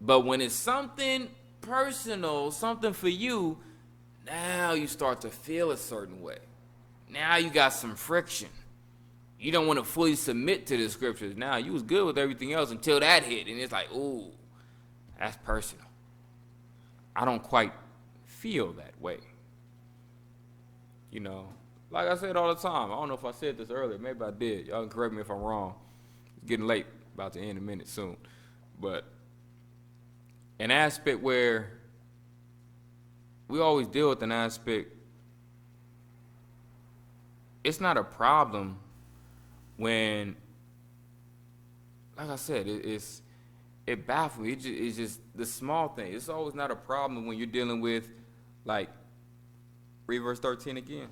But when it's something personal, something for you, now you start to feel a certain way. Now you got some friction. You don't want to fully submit to the scriptures. Now you was good with everything else until that hit, and it's like, ooh, that's personal. I don't quite feel that way. You know, like I said all the time, I don't know if I said this earlier, maybe I did. Y'all can correct me if I'm wrong. It's getting late, about to end in a minute soon. But an aspect where we always deal with an aspect, it's not a problem when, like I said, it baffles me. It's just the small thing. It's always not a problem when you're dealing with, like, read verse 13 again.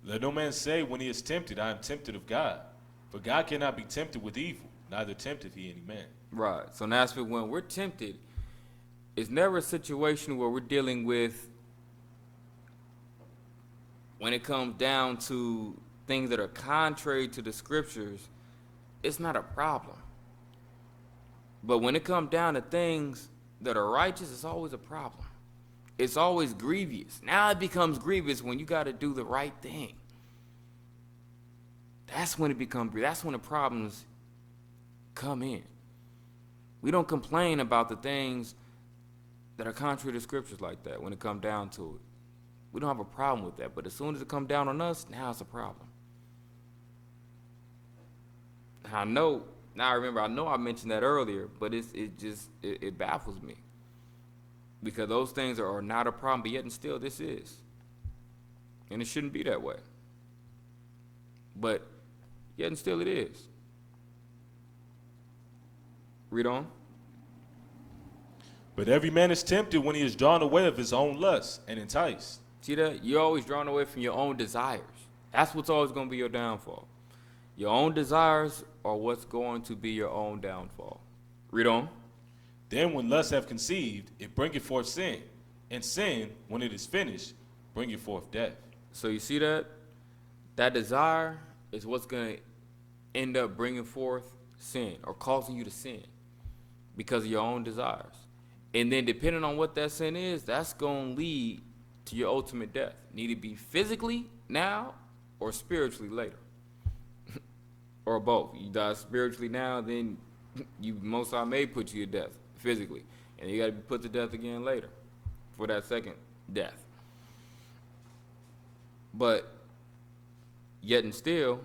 Let no man say when he is tempted, I am tempted of God. For God cannot be tempted with evil, neither tempteth he any man. Right. So now when we're tempted, it's never a situation where we're dealing with, when it comes down to things that are contrary to the scriptures, it's not a problem. But when it comes down to things that are righteous, it's always a problem. It's always grievous. Now it becomes grievous when you got to do the right thing. That's when it becomes grievous. That's when the problems come in. We don't complain about the things that are contrary to scriptures like that when it comes down to it. We don't have a problem with that. But as soon as it comes down on us, now it's a problem. I know I mentioned that earlier, but it baffles me. Because those things are not a problem, but yet and still this is. And it shouldn't be that way. But yet and still it is. Read on. But every man is tempted when he is drawn away of his own lust and enticed. See that? You're always drawn away from your own desires. That's what's always going to be your downfall. Your own desires are what's going to be your own downfall. Read on. Then when lust have conceived, it bringeth forth sin. And sin, when it is finished, bringeth forth death. So you see that? That desire is what's going to end up bringing forth sin or causing you to sin because of your own desires. And then depending on what that sin is, that's going to lead to your ultimate death. Need it be physically now or spiritually later. Or both. You die spiritually now, then you most I may put you to death physically. And you got to be put to death again later for that second death. But yet and still,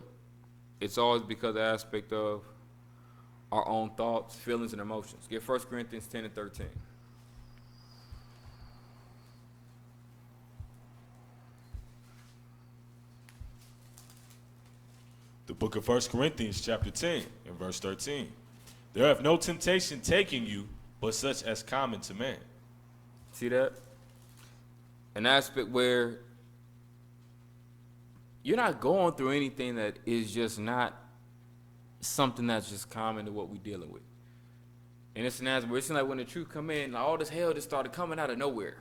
it's always because of the aspect of our own thoughts, feelings, and emotions. Get 1 Corinthians 10 and 13. The book of 1 Corinthians chapter 10 and verse 13. There hath no temptation taken you, but such as common to man. See that? An aspect where you're not going through anything that is just not something that's just common to what we're dealing with. And it's an aspect where it's like when the truth come in, all this hell just started coming out of nowhere.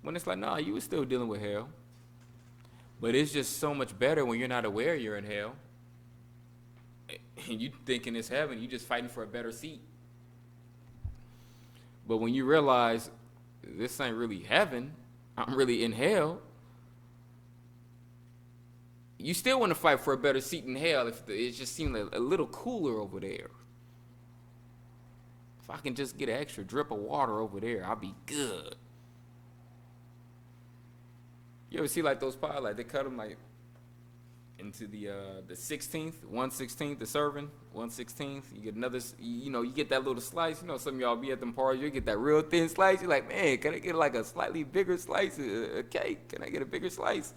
When it's like, nah, you were still dealing with hell. But it's just so much better when you're not aware you're in hell. And you thinking it's heaven, you just fighting for a better seat. But when you realize this ain't really heaven, I'm really in hell, you still want to fight for a better seat in hell if it just seems a little cooler over there. If I can just get an extra drip of water over there, I'll be good. You ever see like those pies, like they cut them like into the 16th, 1/16th, the serving, 1/16th. You get another, you get that little slice. You know, some of y'all be at them parties, you get that real thin slice. You're like, man, can I get like a slightly bigger slice of cake? Can I get a bigger slice?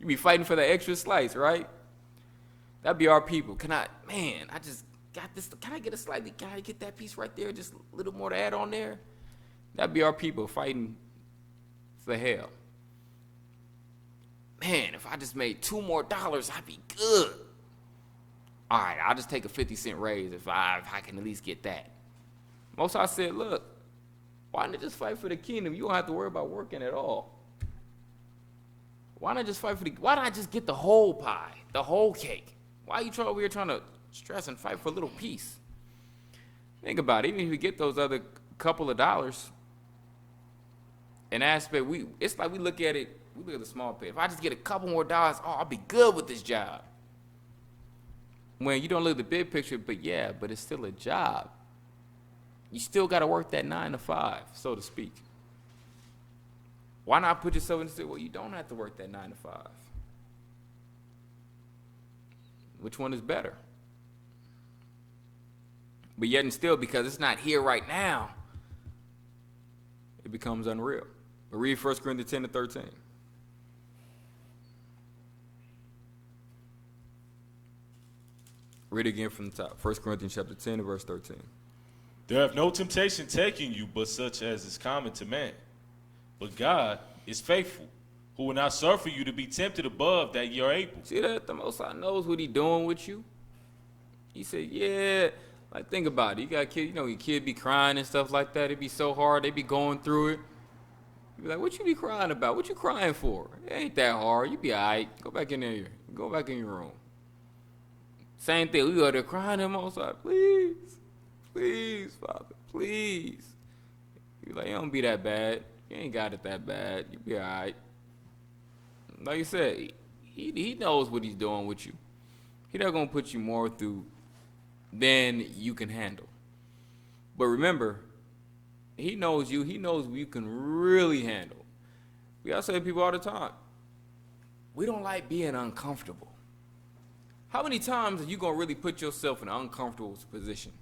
You be fighting for the extra slice, right? That'd be our people. I just got this. Can I get that piece right there? Just a little more to add on there? That'd be our people fighting for hell. Man, if I just made $2 more, I'd be good. All right, I'll just take a 50-cent raise if I can at least get that. Most I said, look, why not just fight for the kingdom? You don't have to worry about working at all. Why not just get the whole pie, the whole cake? Why are you over here trying to stress and fight for a little piece? Think about it. Even if you get those other couple of dollars, an aspect, it's like we look at the small pay. If I just get a couple more dollars, I'll be good with this job. When you don't look at the big picture, but it's still a job. You still got to work that 9 to 5, so to speak. Why not put yourself in the situation, well, you don't have to work that 9 to 5. Which one is better? But yet and still, because it's not here right now, it becomes unreal. But read 1 Corinthians 10 to 13. Read again from the top. 1 Corinthians chapter 10 and verse 13. There hath no temptation taken you, but such as is common to man. But God is faithful, who will not suffer you to be tempted above that ye are able. See that? The Most High knows what he doing with you. He said, like think about it. You got kids, your kid be crying and stuff like that. It be so hard. They be going through it. You be like, what you be crying about? What you crying for? It ain't that hard. You be all right. Go back in there. Go back in your room. Same thing. We go there crying to him outside. Please, Father, please. You like, it don't be that bad. You ain't got it that bad. You be all right. Like you said, he knows what he's doing with you. He's not going to put you more through than you can handle. But remember, he knows you. He knows what you can really handle. We all say to people all the time, we don't like being uncomfortable. How many times are you going to really put yourself in an uncomfortable position?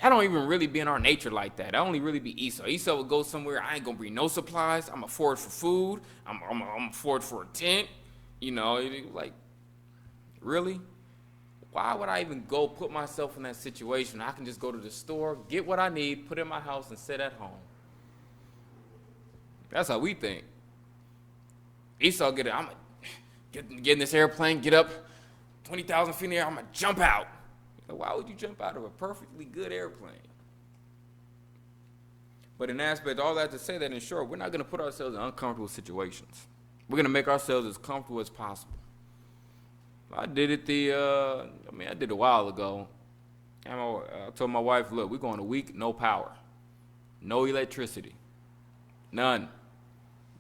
That don't even really be in our nature like that. That only really be Esau. Esau would go somewhere, I ain't going to bring no supplies. I'm going to forage for food. I'm going to forage for a tent. Like, really? Why would I even go put myself in that situation? I can just go to the store, get what I need, put it in my house, and sit at home. That's how we think. Esau I'm get in this airplane, get up 20,000 feet in the air, I'm going to jump out. Why would you jump out of a perfectly good airplane? But in aspect, all that to say that in short, we're not going to put ourselves in uncomfortable situations. We're going to make ourselves as comfortable as possible. I did it I did it a while ago. And I told my wife, look, we're going a week, no power, no electricity, none.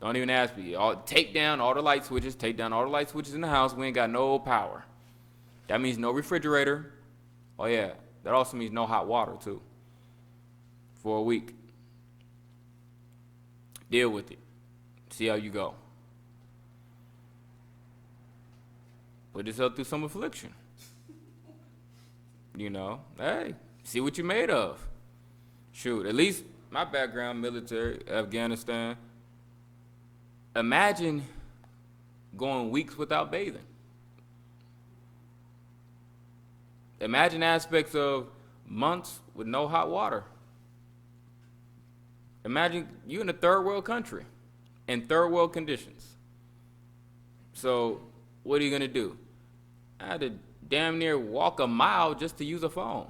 Don't even ask me. Take down all the light switches, in the house. We ain't got no power. That means no refrigerator. Oh, yeah. That also means no hot water, too, for a week. Deal with it. See how you go. Put yourself through some affliction. Hey, see what you're made of. Shoot, at least my background, military, Afghanistan. Imagine going weeks without bathing. Imagine aspects of months with no hot water. Imagine you in a third world country in third world conditions. So what are you going to do? I had to damn near walk a mile just to use a phone.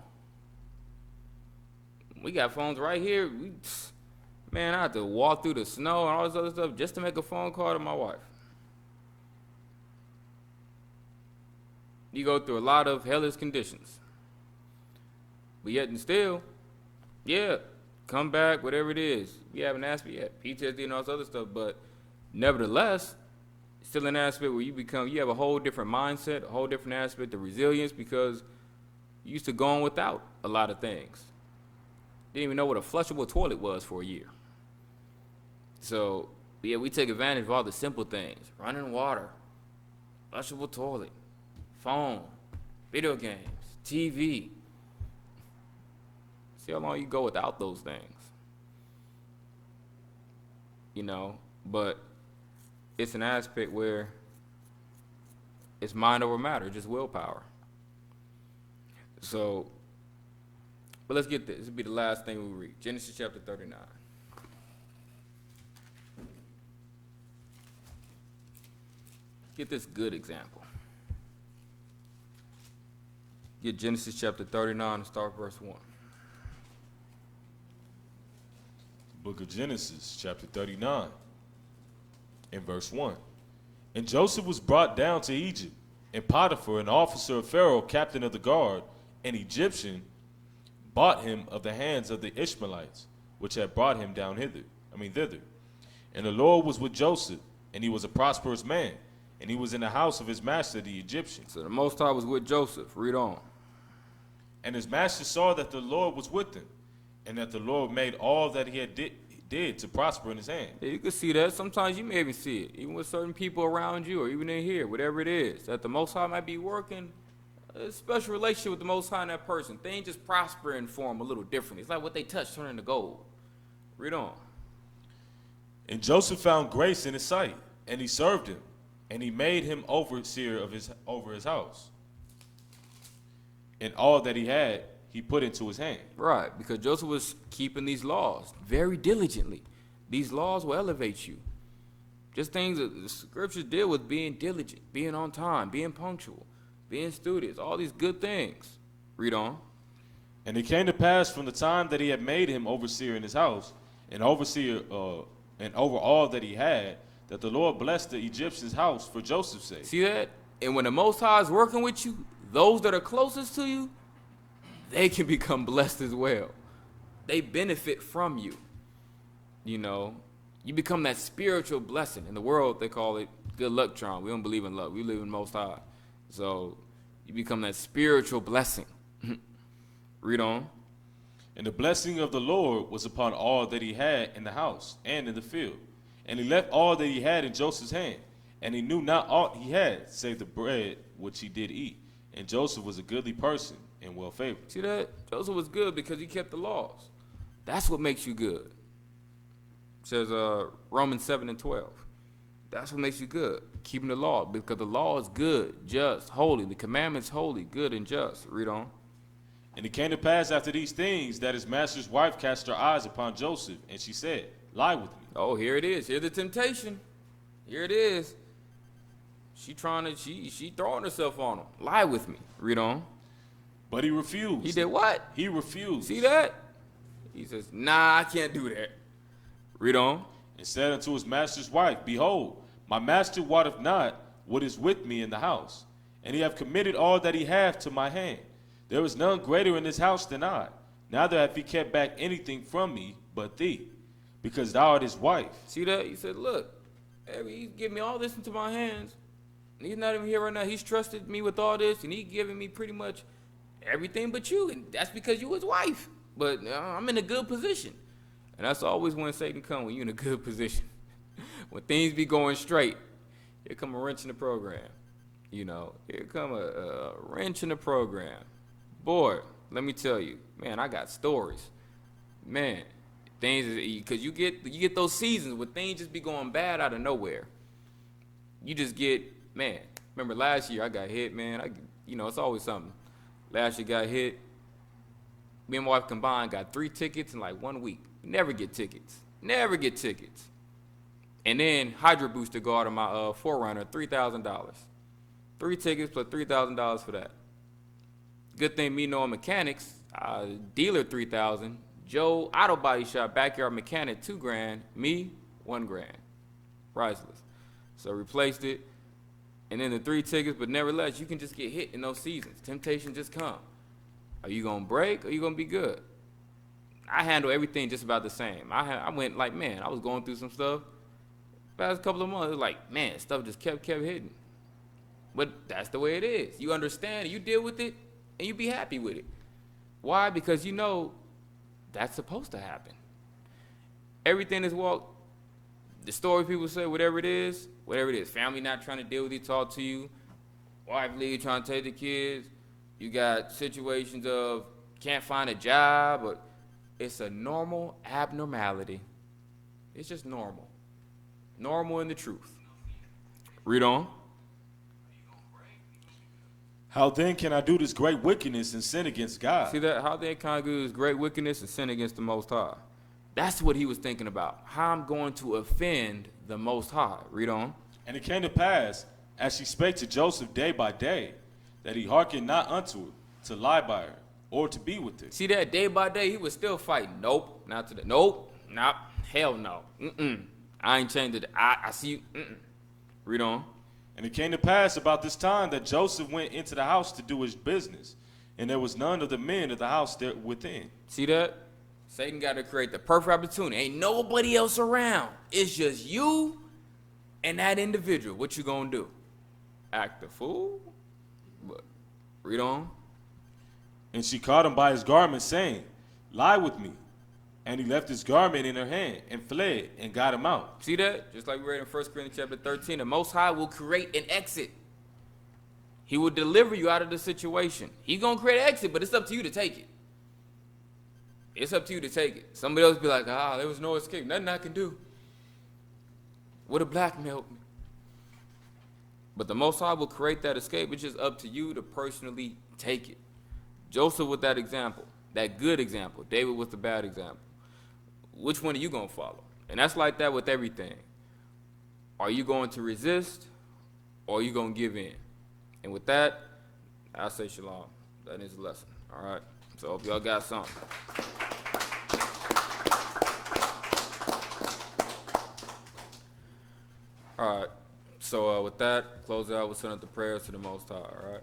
We got phones right here. Man, I had to walk through the snow and all this other stuff just to make a phone call to my wife. You go through a lot of hellish conditions. But yet and still, yeah, come back, whatever it is. You have an aspect, PTSD and all this other stuff, but nevertheless, still an aspect where you have a whole different mindset, a whole different aspect of resilience because you used to go on without a lot of things. Didn't even know what a flushable toilet was for a year. So, yeah, we take advantage of all the simple things. Running water, flushable toilet, phone, video games, TV. See how long you go without those things. But it's an aspect where it's mind over matter, just willpower. So, but let's get this. This will be the last thing we read. Genesis chapter 39. Get this good example. Get Genesis chapter 39 and start verse 1. Book of Genesis, chapter 39, and verse 1. And Joseph was brought down to Egypt, and Potiphar, an officer of Pharaoh, captain of the guard, an Egyptian, bought him of the hands of the Ishmaelites, which had brought him down thither. And the Lord was with Joseph, and he was a prosperous man, and he was in the house of his master, the Egyptian. So the Most High was with Joseph. Read on. And his master saw that the Lord was with him, and that the Lord made all that he had did to prosper in his hand. Yeah, you can see that. Sometimes you may even see it, even with certain people around you or even in here, whatever it is, that the Most High might be working a special relationship with the Most High and that person. Things just prospering for them a little differently. It's like what they touch turning to gold. Read on. And Joseph found grace in his sight, and he served him, and he made him overseer over his house. And all that he had, he put into his hand. Right, because Joseph was keeping these laws very diligently. These laws will elevate you. Just things that the scriptures deal with: being diligent, being on time, being punctual, being studious, all these good things. Read on. And it came to pass from the time that he had made him overseer in his house, and overseer and over all that he had, that the Lord blessed the Egyptian's house for Joseph's sake. See that? And when the Most High is working with you, those that are closest to you, they can become blessed as well. They benefit from you. You become that spiritual blessing. In the world, they call it good luck charm. We don't believe in luck. We believe in Most High. So you become that spiritual blessing. Read on. And the blessing of the Lord was upon all that he had in the house and in the field. And he left all that he had in Joseph's hand. And he knew not aught he had, save the bread which he did eat. And Joseph was a goodly person and well favored. See that? Joseph was good because he kept the laws. That's what makes you good. It says Romans 7 and 12. That's what makes you good. keeping the law, because the law is good, just, holy. The commandment's holy, good, and just. Read on. And it came to pass after these things that his master's wife cast her eyes upon Joseph, and she said, Lie with me. Oh, here it is. Here's the temptation. Here it is. She throwing herself on him. Lie with me. Read on. But he refused. He did what? He refused. See that? He says, nah, I can't do that. Read on. And said unto his master's wife, Behold, my master wotteth not what is with me in the house, and he hath committed all that he hath to my hand. There is none greater in this house than I. Neither hath he kept back anything from me but thee, because thou art his wife. See that? He said, look, he's giving me all this into my hands. And he's not even here right now. He's trusted me with all this, and he's giving me pretty much everything but you. And that's because you his wife. But I'm in a good position. And that's always when Satan comes, when you're in a good position. When things be going straight, here come a wrench in the program. You know, here come a wrench in the program. Boy, let me tell you, man, I got stories. Man, things, because you get those seasons where things just be going bad out of nowhere. You just get, man, remember last year I got hit, man. It's always something. Last year got hit. Me and my wife combined got 3 tickets in like 1 week. Never get tickets. Never get tickets. And then Hydro Booster go out of my 4Runner, $3,000. 3 tickets plus $3,000 for that. Good thing me knowing mechanics, dealer $3,000, Joe Auto Body Shop backyard mechanic $2,000, me $1,000, priceless. So replaced it, and then the 3 tickets. But nevertheless, you can just get hit in those seasons. Temptation just come. Are you gonna break or are you gonna be good? I handle everything just about the same. I went like, man, I was going through some stuff. Past couple of months, it was like, man, stuff just kept hitting. But that's the way it is. You understand, you deal with it, and you be happy with it. Why? Because you know that's supposed to happen. Everything is walk. The story people say, whatever it is, family not trying to deal with you, talk to you, wife leave trying to take the kids, you got situations of can't find a job, or it's a normal abnormality. It's just normal. Normal in the truth. Read on. How then can I do this great wickedness and sin against God? See that? How then can I do this great wickedness and sin against the Most High? That's what he was thinking about. How I'm going to offend the Most High. Read on. And it came to pass, as she spake to Joseph day by day, that he hearkened not unto her, to lie by her, or to be with her. See that? Day by day, he was still fighting. Nope, not today. Nope, not. Hell no. I ain't changed it. I see you. Read on. And it came to pass about this time that Joseph went into the house to do his business, and there was none of the men of the house there within. See that? Satan got to create the perfect opportunity. Ain't nobody else around. It's just you and that individual. What you gonna do? Act a fool? But read on. And she caught him by his garment, saying, Lie with me. And he left his garment in her hand and fled and got him out. See that? Just like we read in 1 Corinthians chapter 13, the Most High will create an exit. He will deliver you out of the situation. He's going to create an exit, but it's up to you to take it. It's up to you to take it. Somebody else be like, there was no escape. Nothing I can do. Would have blackmailed me. But the Most High will create that escape. It's just up to you to personally take it. Joseph with that example, that good example. David with the bad example. Which one are you going to follow? And that's like that with everything. Are you going to resist or are you going to give in? And with that, I'll say shalom. That is a lesson. All right? So if y'all got something. All right. So with that, close out. We'll send up the prayers to the Most High. All right?